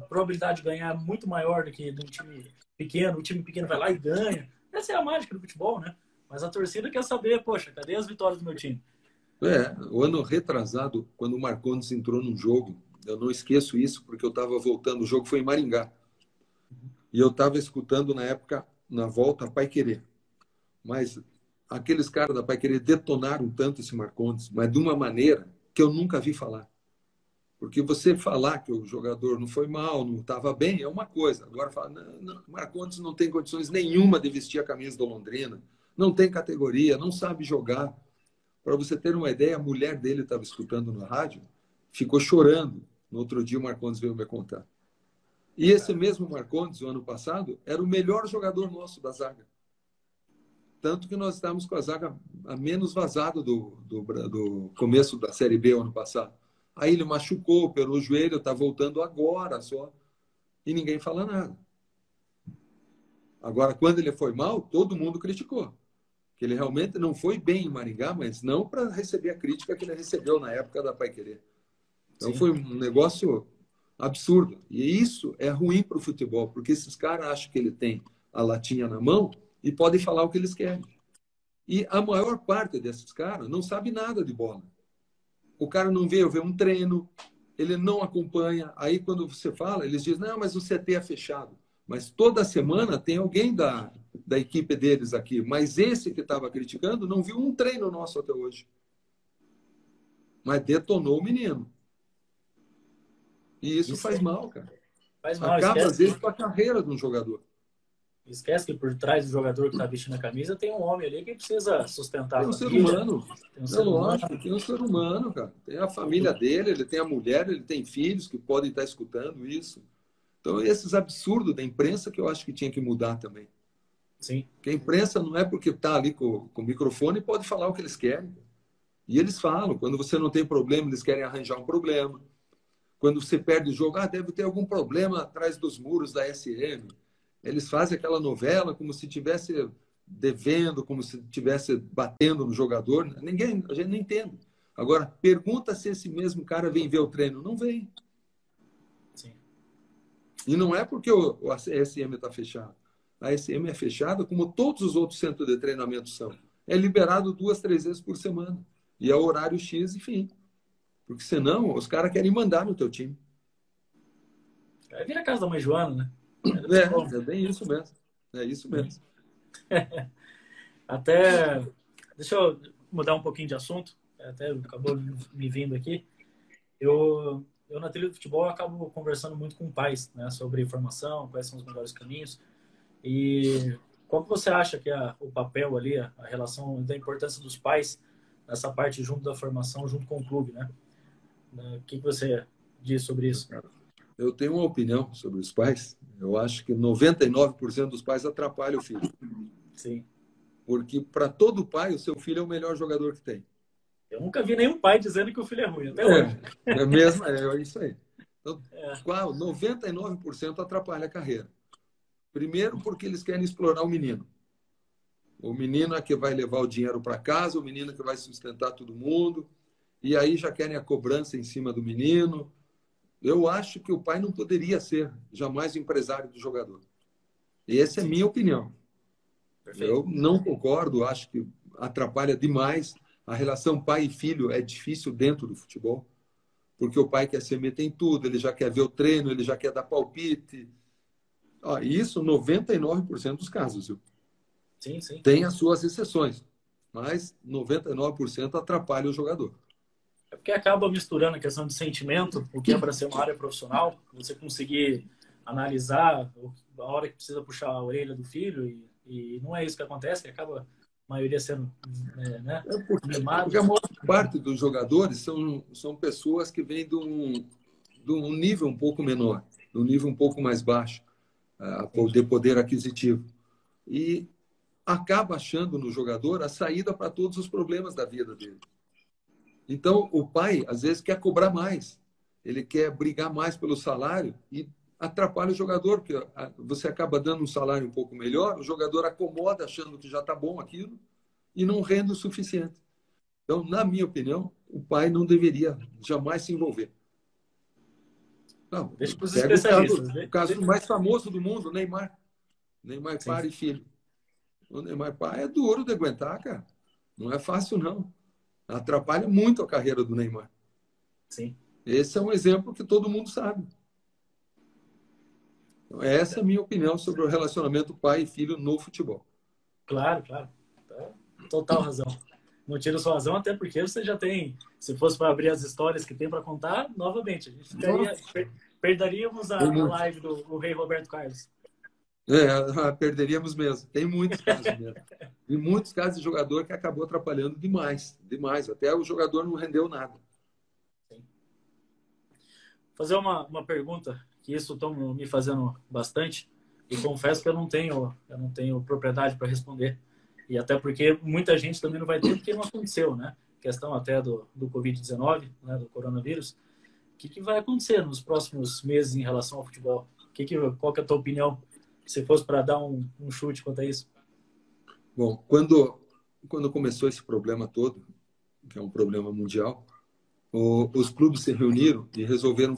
A: probabilidade de ganhar muito maior do que de um time pequeno, o time pequeno vai lá e ganha. Essa é a mágica do futebol, né? Mas a torcida quer saber, poxa, cadê as vitórias do meu time?
B: O ano retrasado, quando o Marcondes entrou num jogo, eu não esqueço isso, porque eu estava voltando, o jogo foi em Maringá. E eu estava escutando, na época, na volta, Paiquerê. Mas aqueles caras da Paiquerê detonaram tanto esse Marcondes, mas de uma maneira que eu nunca vi falar. Porque você falar que o jogador não foi mal, não estava bem, é uma coisa. Agora, falar, não, Marcondes não tem condições nenhuma de vestir a camisa do Londrina, não tem categoria, não sabe jogar. Para você ter uma ideia, a mulher dele estava escutando na rádio, ficou chorando. No outro dia, o Marcondes veio me contar. E esse mesmo Marcondes, o ano passado, era o melhor jogador nosso da zaga. Tanto que nós estávamos com a zaga a menos vazada do começo da Série B, o ano passado. Aí ele machucou, operou o joelho, está voltando agora só. E ninguém fala nada. Agora, quando ele foi mal, todo mundo criticou. Que ele realmente não foi bem em Maringá, mas não para receber a crítica que ele recebeu na época da Paiquerê. Então Sim. Foi um negócio absurdo. E isso é ruim para o futebol, porque esses caras acham que ele tem a latinha na mão e podem falar o que eles querem. E a maior parte desses caras não sabe nada de bola. O cara não veio ver um treino, ele não acompanha. Aí, quando você fala, eles dizem, não, mas o CT é fechado. Mas toda semana tem alguém da equipe deles aqui. Mas esse que estava criticando não viu um treino nosso até hoje. Mas detonou o menino. E isso faz mal, cara.
A: Faz mal.
B: Acaba, às vezes, com a carreira de um jogador.
A: Esquece que por trás do jogador que está vestindo a camisa tem um homem ali que precisa sustentar
B: tem um
A: a família.
B: Ser humano. Tem um ser humano. Tem um ser humano, cara. Tem a família dele, ele tem a mulher, ele tem filhos que podem estar escutando isso. Então, esses absurdos da imprensa que eu acho que tinha que mudar também.
A: Sim.
B: Porque a imprensa não é porque está ali com o microfone e pode falar o que eles querem. E eles falam. Quando você não tem problema, eles querem arranjar um problema. Quando você perde o jogo, deve ter algum problema atrás dos muros da SM. Eles fazem aquela novela como se estivesse devendo, como se estivesse batendo no jogador. A gente não entende. Agora, pergunta se esse mesmo cara vem ver o treino. Não vem.
A: Sim.
B: E não é porque a SM está fechada. A SM é fechada como todos os outros centros de treinamento são. É liberado 2, 3 vezes por semana. E é horário X, enfim. Porque senão os caras querem mandar no teu time.
A: Aí vira a casa da mãe Joana, né?
B: É bem isso mesmo. É isso mesmo.
A: Até, deixa eu mudar um pouquinho de assunto. Até acabou me vindo aqui. Eu na trilha do futebol, acabo conversando muito com pais, né? Sobre formação, quais são os melhores caminhos. E qual que você acha que é o papel ali, a relação da importância dos pais nessa parte junto da formação, junto com o clube, né? O que você diz sobre isso?
B: Eu tenho uma opinião sobre os pais. Eu acho que 99% dos pais atrapalham o filho.
A: Sim.
B: Porque para todo pai, o seu filho é o melhor jogador que tem.
A: Eu nunca vi nenhum pai dizendo que o filho é ruim, até hoje.
B: É isso aí. Então, 99% atrapalha a carreira. Primeiro, porque eles querem explorar o menino. O menino é que vai levar o dinheiro para casa, o menino é que vai sustentar todo mundo. E aí já querem a cobrança em cima do menino. Eu acho que o pai não poderia ser jamais o empresário do jogador. E essa é a minha opinião. Perfeito. Eu não concordo, acho que atrapalha demais. A relação pai e filho é difícil dentro do futebol, porque o pai quer se meter em tudo, ele já quer ver o treino, ele já quer dar palpite. Isso 99% dos casos. Viu?
A: Sim, sim.
B: Tem as suas exceções, mas 99% atrapalha o jogador.
A: É porque acaba misturando a questão de sentimento, o que é para ser uma área profissional, você conseguir analisar a hora que precisa puxar a orelha do filho, e não é isso que acontece, que acaba a maioria sendo né,
B: porque a maior parte dos jogadores são pessoas que vêm de um nível um pouco menor, de um nível um pouco mais baixo, de poder aquisitivo. E acaba achando no jogador a saída para todos os problemas da vida dele. Então, o pai, às vezes, quer cobrar mais. Ele quer brigar mais pelo salário e atrapalha o jogador, porque você acaba dando um salário um pouco melhor, o jogador acomoda achando que já está bom aquilo e não rende o suficiente. Então, na minha opinião, o pai não deveria jamais se envolver. Não,
A: Deixa para os
B: pega
A: especialistas.
B: o caso mais famoso do mundo, Neymar. Neymar,
A: Sim.
B: pai e filho. O Neymar pai é duro de aguentar, cara. Não é fácil, não. Atrapalha muito a carreira do Neymar.
A: Sim.
B: Esse é um exemplo que todo mundo sabe. Então, essa é a minha opinião sobre o relacionamento pai e filho no futebol.
A: Claro, claro. Total razão. Não tiro sua razão, até porque você já tem, se fosse para abrir as histórias que tem para contar, novamente, a gente ficaria, perderíamos a live do Rei Roberto Carlos.
B: Perderíamos mesmo. Tem muitos casos mesmo. E muitos casos de jogador que acabou atrapalhando demais, demais. Até o jogador não rendeu nada.
A: Sim. Fazer uma pergunta, que isso estou me fazendo bastante, e confesso que eu não tenho propriedade para responder. E até porque muita gente também não vai ter, porque não aconteceu, né? Questão até do Covid-19, né, do coronavírus. O que vai acontecer nos próximos meses em relação ao futebol? Qual que é a tua opinião, se fosse para dar um chute quanto a isso?
B: Bom, quando começou esse problema todo, que é um problema mundial, os clubes se reuniram e resolveram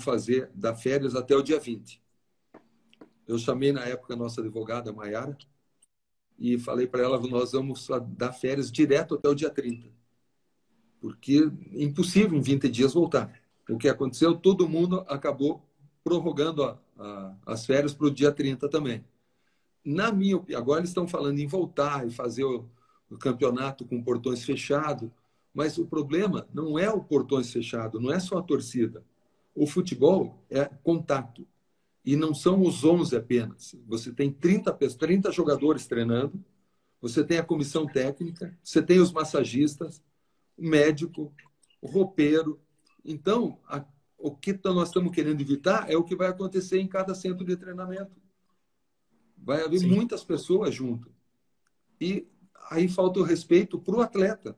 B: dar férias até o dia 20. Eu chamei na época a nossa advogada, Maiara, e falei para ela, nós vamos dar férias direto até o dia 30. Porque é impossível em 20 dias voltar. O que aconteceu? Todo mundo acabou prorrogando as férias para o dia 30 também. Na minha opinião, agora eles estão falando em voltar e fazer o campeonato com portões fechados, mas o problema não é o portões fechado, não é só a torcida. O futebol é contato. E não são os 11 apenas. Você tem 30 jogadores treinando, você tem a comissão técnica, você tem os massagistas, o médico, o roupeiro. Então, o que nós estamos querendo evitar é o que vai acontecer em cada centro de treinamento. Vai haver muitas pessoas junto. E aí falta o respeito para o atleta.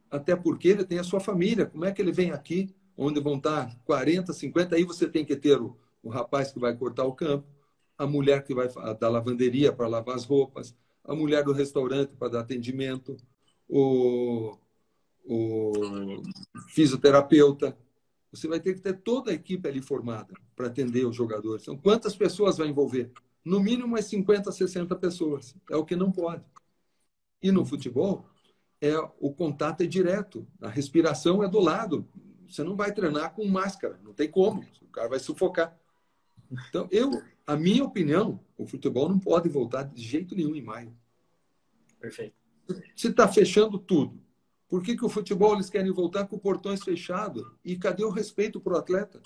B: Até porque ele tem a sua família. Como é que ele vem aqui, onde vão estar 40, 50? Aí você tem que ter o rapaz que vai cortar o campo, a mulher que vai da lavanderia para lavar as roupas, a mulher do restaurante para dar atendimento, o fisioterapeuta. Você vai ter que ter toda a equipe ali formada para atender os jogadores. Então, quantas pessoas vai envolver? No mínimo umas 50, 60 pessoas. É o que não pode. E no futebol, o contato é direto. A respiração é do lado. Você não vai treinar com máscara. Não tem como. O cara vai sufocar. Então, a minha opinião, o futebol não pode voltar de jeito nenhum em maio.
A: Perfeito.
B: Se está fechando tudo, por que o futebol eles querem voltar com portões fechados? E cadê o respeito para o atleta?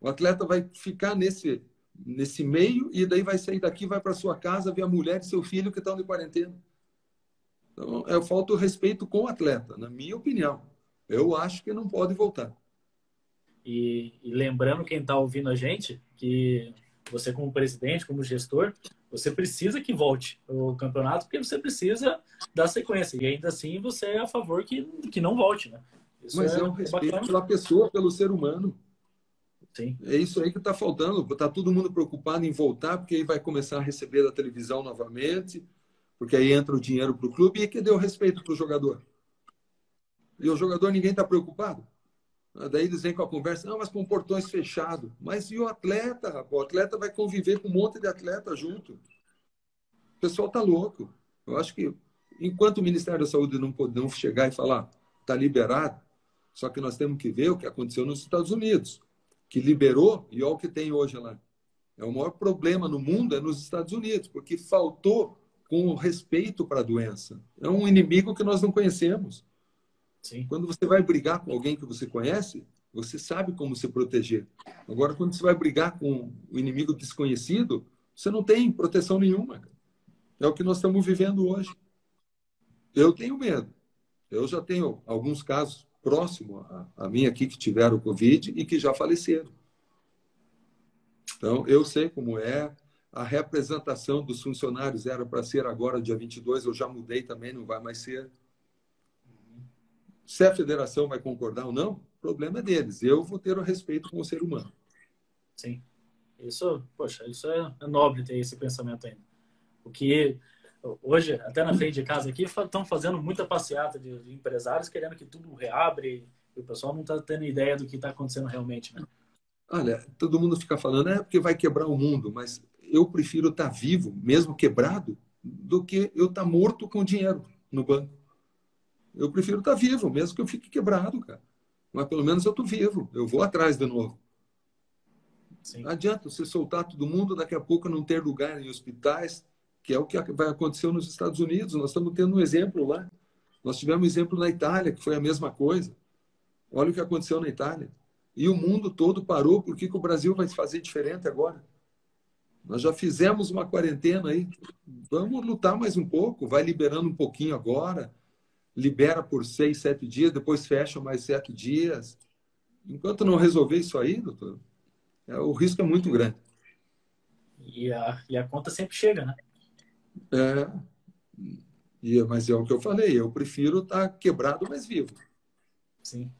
B: O atleta vai ficar nesse meio e daí vai sair daqui, vai para sua casa, ver a mulher e seu filho que estão de quarentena. Então, falta o respeito com o atleta, na minha opinião. Eu acho que não pode voltar.
A: E lembrando quem está ouvindo a gente, que você como presidente, como gestor, você precisa que volte o campeonato, porque você precisa dar sequência. E ainda assim você é a favor que não volte, né?
B: Isso Mas é um respeito pela pessoa, pelo ser humano.
A: Sim.
B: É isso aí que está faltando. Está todo mundo preocupado em voltar, porque aí vai começar a receber da televisão novamente, porque aí entra o dinheiro para o clube e que deu respeito para o jogador. E o jogador, ninguém está preocupado. Daí eles vêm com a conversa, não, mas com portões fechados. Mas e o atleta, rapaz? O atleta vai conviver com um monte de atleta junto. O pessoal está louco. Eu acho que, enquanto o Ministério da Saúde não chegar e falar, está liberado, só que nós temos que ver o que aconteceu nos Estados Unidos, que liberou, e olha o que tem hoje lá. O maior problema no mundo é nos Estados Unidos, porque faltou com respeito para a doença. É um inimigo que nós não conhecemos.
A: Sim.
B: Quando você vai brigar com alguém que você conhece, você sabe como se proteger. Agora, quando você vai brigar com o inimigo desconhecido, você não tem proteção nenhuma. É o que nós estamos vivendo hoje. Eu tenho medo. Eu já tenho alguns casos próximo a mim aqui que tiveram Covid e que já faleceram. Então, eu sei como é. A representação dos funcionários era para ser agora, dia 22, eu já mudei também, não vai mais ser. Se a federação vai concordar ou não, o problema é deles. Eu vou ter o respeito com o ser humano.
A: Sim. Isso, poxa, isso é nobre ter esse pensamento ainda. O que hoje, até na frente de casa aqui, estão fazendo muita passeata de empresários querendo que tudo reabre e o pessoal não está tendo ideia do que está acontecendo realmente, né?
B: Olha, todo mundo fica falando, porque vai quebrar o mundo, mas eu prefiro estar vivo, mesmo quebrado, do que eu estar morto com dinheiro no banco. Eu prefiro estar vivo, mesmo que eu fique quebrado, cara. Mas pelo menos eu estou vivo, eu vou atrás de novo.
A: Sim.
B: Não adianta você soltar todo mundo, daqui a pouco não ter lugar em hospitais, que é o que vai acontecer nos Estados Unidos. Nós estamos tendo um exemplo lá. Nós tivemos um exemplo na Itália, que foi a mesma coisa. Olha o que aconteceu na Itália. E o mundo todo parou. Por que o Brasil vai fazer diferente agora? Nós já fizemos uma quarentena aí. Vamos lutar mais um pouco. Vai liberando um pouquinho agora. Libera por 6, 7 dias. Depois fecha mais 7 dias. Enquanto não resolver isso aí, doutor, o risco é muito grande.
A: E a conta sempre chega, né?
B: Mas é o que eu falei. Eu prefiro estar quebrado, mas vivo.
A: Sim.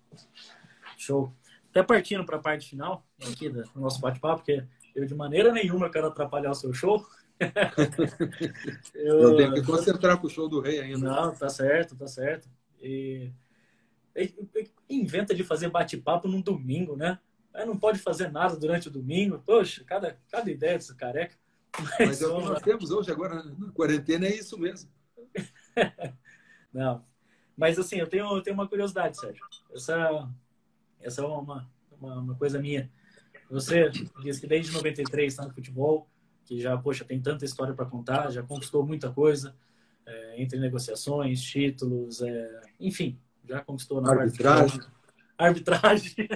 A: Show. Até partindo para a parte final aqui do nosso bate-papo, porque eu de maneira nenhuma quero atrapalhar o seu show.
B: Eu tenho que concentrar com o show do rei ainda.
A: Não, tá certo, tá certo. E inventa de fazer bate-papo num domingo, né? Aí não pode fazer nada durante o domingo. Poxa, cada ideia desse careca.
B: Mas é o que nós temos hoje agora na quarentena, é isso mesmo.
A: Não. Mas assim, eu tenho uma curiosidade, Sérgio. Essa é uma coisa minha. Você diz que desde 93 está no futebol, que já, poxa, tem tanta história para contar, já conquistou muita coisa, entre negociações, títulos, enfim, já conquistou na
B: arbitragem.
A: Arbitragem.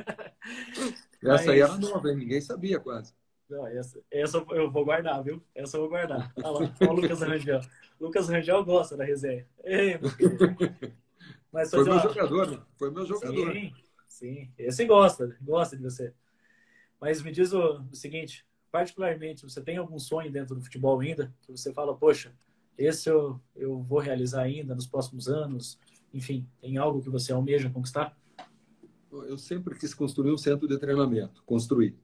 B: Essa aí era nova, ninguém sabia quase.
A: Não, essa eu vou guardar, viu? Essa eu vou guardar. Olha lá, o Lucas Rangel. Lucas Rangel gosta da resenha. Ei, meu querido. Mas
B: foi meu jogador, né? Foi meu jogador.
A: Sim. Esse gosta de você. Mas me diz o seguinte, particularmente, você tem algum sonho dentro do futebol ainda? Que você fala, poxa, esse eu vou realizar ainda nos próximos anos? Enfim, tem algo que você almeja conquistar?
B: Eu sempre quis construir um centro de treinamento. Construir.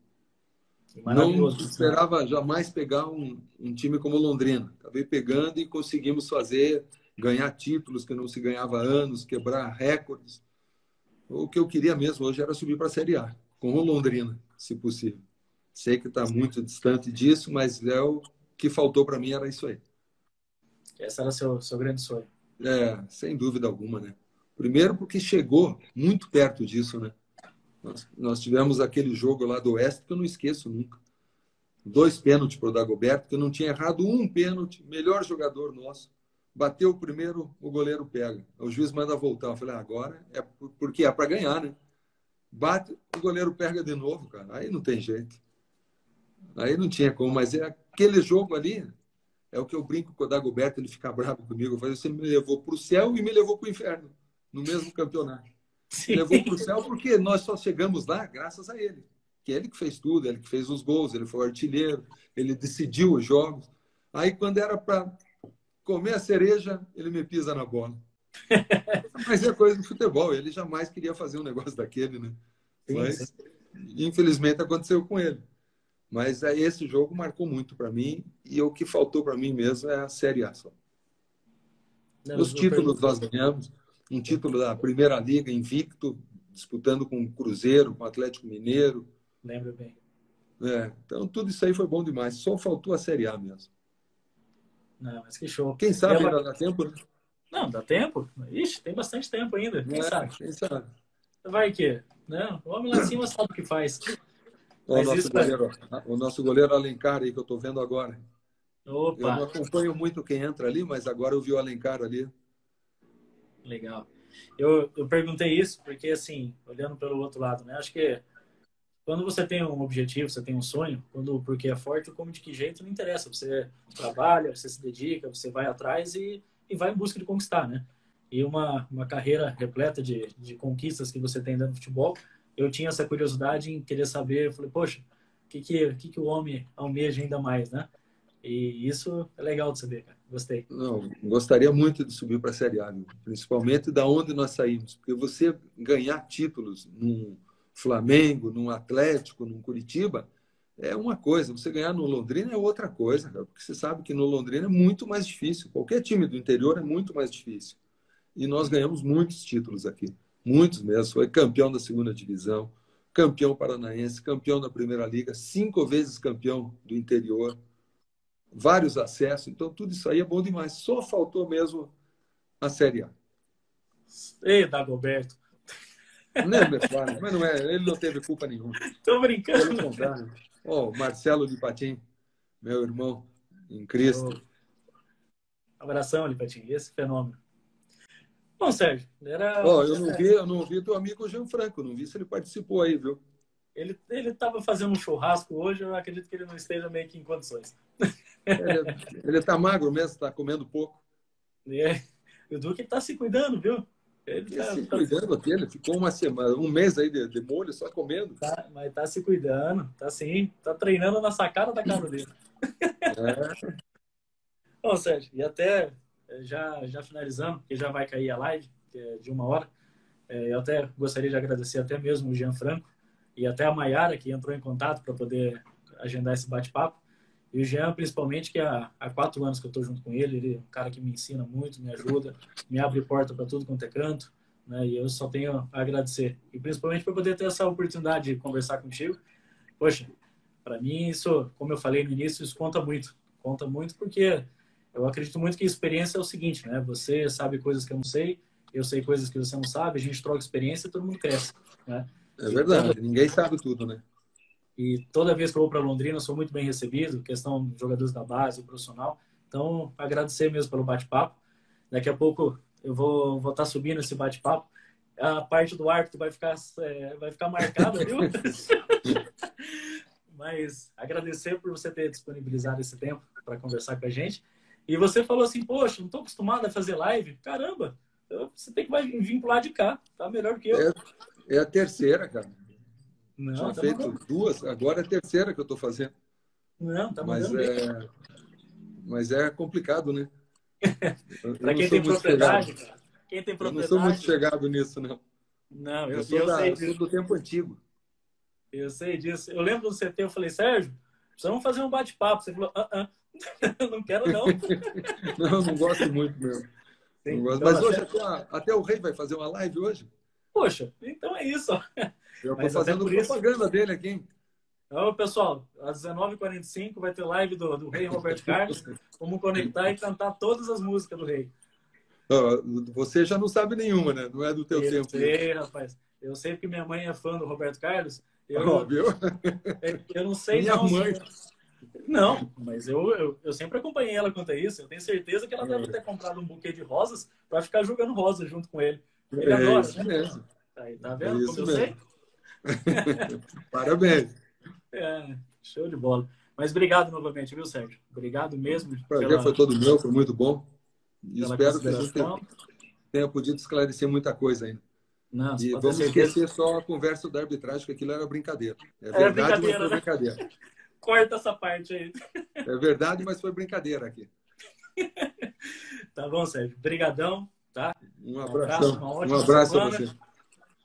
A: Não
B: esperava jamais pegar um time como Londrina. Acabei pegando e conseguimos ganhar títulos que não se ganhava há anos, quebrar recordes. O que eu queria mesmo hoje era subir para a Série A, com o Londrina, se possível. Sei que está muito distante disso, mas o que faltou para mim era isso aí.
A: Esse era seu grande sonho.
B: Sem dúvida alguma, né? Primeiro porque chegou muito perto disso, né? Nós tivemos aquele jogo lá do Oeste que eu não esqueço nunca. 2 pênaltis para o Dagoberto, que eu não tinha errado um pênalti, melhor jogador nosso. Bateu o primeiro, o goleiro pega. O juiz manda voltar. Eu falei, agora é porque é para ganhar, né? Bate, o goleiro pega de novo, cara. Aí não tem jeito. Aí não tinha como, mas aquele jogo ali é o que eu brinco com o Dagoberto, ele fica bravo comigo. Eu falei, você me levou para o céu e me levou para o inferno, no mesmo campeonato. Sim. Levou para o céu porque nós só chegamos lá graças a ele. Que é ele que fez tudo, ele que fez os gols, ele foi o artilheiro, ele decidiu os jogos. Aí, quando era para comer a cereja, ele me pisa na bola. Mas é coisa do futebol, ele jamais queria fazer um negócio daquele, né? Sim, mas, infelizmente, aconteceu com ele. Mas esse jogo marcou muito para mim e o que faltou para mim mesmo é a Série A. Só. Os títulos nós ganhamos. Um título da Primeira Liga invicto, disputando com o Cruzeiro, com o Atlético Mineiro.
A: Lembro bem.
B: Então, tudo isso aí foi bom demais. Só faltou a Série A mesmo.
A: Não, mas que show.
B: Quem sabe ainda dá tempo, né?
A: Não, dá tempo. Ixi, tem bastante tempo ainda. Quem sabe?
B: Quem sabe?
A: Vai que? Não, o homem lá em cima sabe o que faz.
B: O nosso goleiro Alencar aí, que eu estou vendo agora.
A: Opa.
B: Eu não acompanho muito quem entra ali, mas agora eu vi o Alencar ali.
A: Legal. Eu perguntei isso porque, assim, olhando pelo outro lado, né? Acho que quando você tem um objetivo, você tem um sonho, porque é forte, como de que jeito, não interessa. Você trabalha, você se dedica, você vai atrás e vai em busca de conquistar, né? e uma carreira repleta de conquistas que você tem dentro do futebol, eu tinha essa curiosidade em querer saber, eu falei, poxa, o que o homem almeja ainda mais, né? E isso é legal de saber, cara. Gostei.
B: Não, gostaria muito de subir para a Série A, viu? Principalmente da onde nós saímos. Porque você ganhar títulos num Flamengo, num Atlético, num Curitiba, é uma coisa. Você ganhar no Londrina é outra coisa, cara, porque você sabe que no Londrina é muito mais difícil. Qualquer time do interior é muito mais difícil. E nós ganhamos muitos títulos aqui. Muitos mesmo. Foi campeão da segunda divisão, campeão paranaense, campeão da Primeira Liga, 5 vezes campeão do interior, vários acessos. Então, tudo isso aí é bom demais. Só faltou mesmo a Série A.
A: Ei, Dagoberto.
B: Não é, meu pai, mas não é, ele não teve culpa nenhuma.
A: Tô brincando.
B: Pelo contrário. Ó, Marcelo de Patim, meu irmão em Cristo.
A: Abração, Lipatinho. Esse fenômeno. Bom, Sérgio,
B: eu não vi teu amigo Gianfranco, não vi se ele participou aí, viu?
A: Ele estava fazendo um churrasco hoje, eu acredito que ele não esteja meio que em condições.
B: Ele tá magro mesmo, está comendo pouco.
A: O Duque está se cuidando, viu? Ele
B: se cuidando aqui, ele ficou uma semana, um mês aí de molho só comendo.
A: Mas está se cuidando, tá sim, tá treinando na sacada da casa dele. Bom, Sérgio, e até já finalizando, porque já vai cair a live, que é de 1 hora, eu até gostaria de agradecer até mesmo o Gianfranco e até a Maiara, que entrou em contato para poder agendar esse bate-papo. E o Jean, principalmente, que há 4 anos que eu estou junto com ele, ele é um cara que me ensina muito, me ajuda, me abre porta para tudo quanto é canto, né? E eu só tenho a agradecer. E principalmente por poder ter essa oportunidade de conversar contigo. Poxa, para mim isso, como eu falei no início, isso conta muito. Conta muito porque eu acredito muito que a experiência é o seguinte, né? Você sabe coisas que eu não sei, eu sei coisas que você não sabe, a gente troca experiência e todo mundo cresce, né?
B: É verdade, ninguém sabe tudo, né?
A: E toda vez que eu vou para Londrina, eu sou muito bem recebido, questão de jogadores da base, o profissional. Então, agradecer mesmo pelo bate-papo. Daqui a pouco eu vou estar subindo esse bate-papo. A parte do árbitro vai ficar marcada, viu? Mas agradecer por você ter disponibilizado esse tempo para conversar com a gente. E você falou assim, poxa, não estou acostumado a fazer live. Caramba, você tem que vir pro lado de cá. Tá melhor que eu.
B: É a terceira, cara.
A: Não,
B: tinha
A: tá
B: feito
A: mandando.
B: 2, agora é a terceira que eu estou fazendo.
A: Não, tá mandando bem.
B: Mas é complicado, né?
A: Para quem tem propriedade, cara. Quem tem propriedade.
B: Eu não sou muito chegado nisso, não.
A: Não, eu
B: sou
A: sei disso.
B: Sou do tempo antigo.
A: Eu sei disso. Eu lembro do CT, eu falei, Sérgio, precisamos fazer um bate-papo. Você falou, não quero não.
B: Não gosto muito mesmo.
A: Sim,
B: gosto.
A: Então,
B: mas hoje até o Rei vai fazer uma live hoje.
A: Poxa, então é isso.
B: Eu estou fazendo propaganda dele aqui, hein?
A: Então, pessoal, às 19h45 vai ter live do Rei Roberto Carlos. Vamos conectar e cantar todas as músicas do Rei.
B: Você já não sabe nenhuma, né? Não é do teu tempo.
A: Eu sei, rapaz. Eu sei porque minha mãe é fã do Roberto Carlos. Eu não sei
B: minha mãe.
A: Não, mas eu sempre acompanhei ela quanto a isso. Eu tenho certeza que ela deve ter comprado um buquê de rosas para ficar jogando rosas junto com ele. Ele adora,
B: isso
A: né?
B: mesmo.
A: Aí, tá vendo como eu
B: mesmo.
A: sei?
B: Parabéns.
A: Show de bola. Mas obrigado novamente, viu, Sérgio? Obrigado mesmo.
B: O prazer foi todo meu, foi muito bom. E espero que a gente tenha podido esclarecer muita coisa ainda.
A: Não,
B: e vamos esquecer só a conversa da arbitragem, que aquilo era brincadeira. É verdade, mas foi brincadeira.
A: Corta essa parte aí.
B: É verdade, mas foi brincadeira aqui.
A: Tá bom, Sérgio. Obrigadão, tá?
B: Um abraço. Um abraço a você.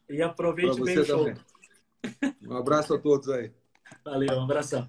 A: E aproveite bem o show.
B: Um abraço a todos aí.
A: Valeu, um abração.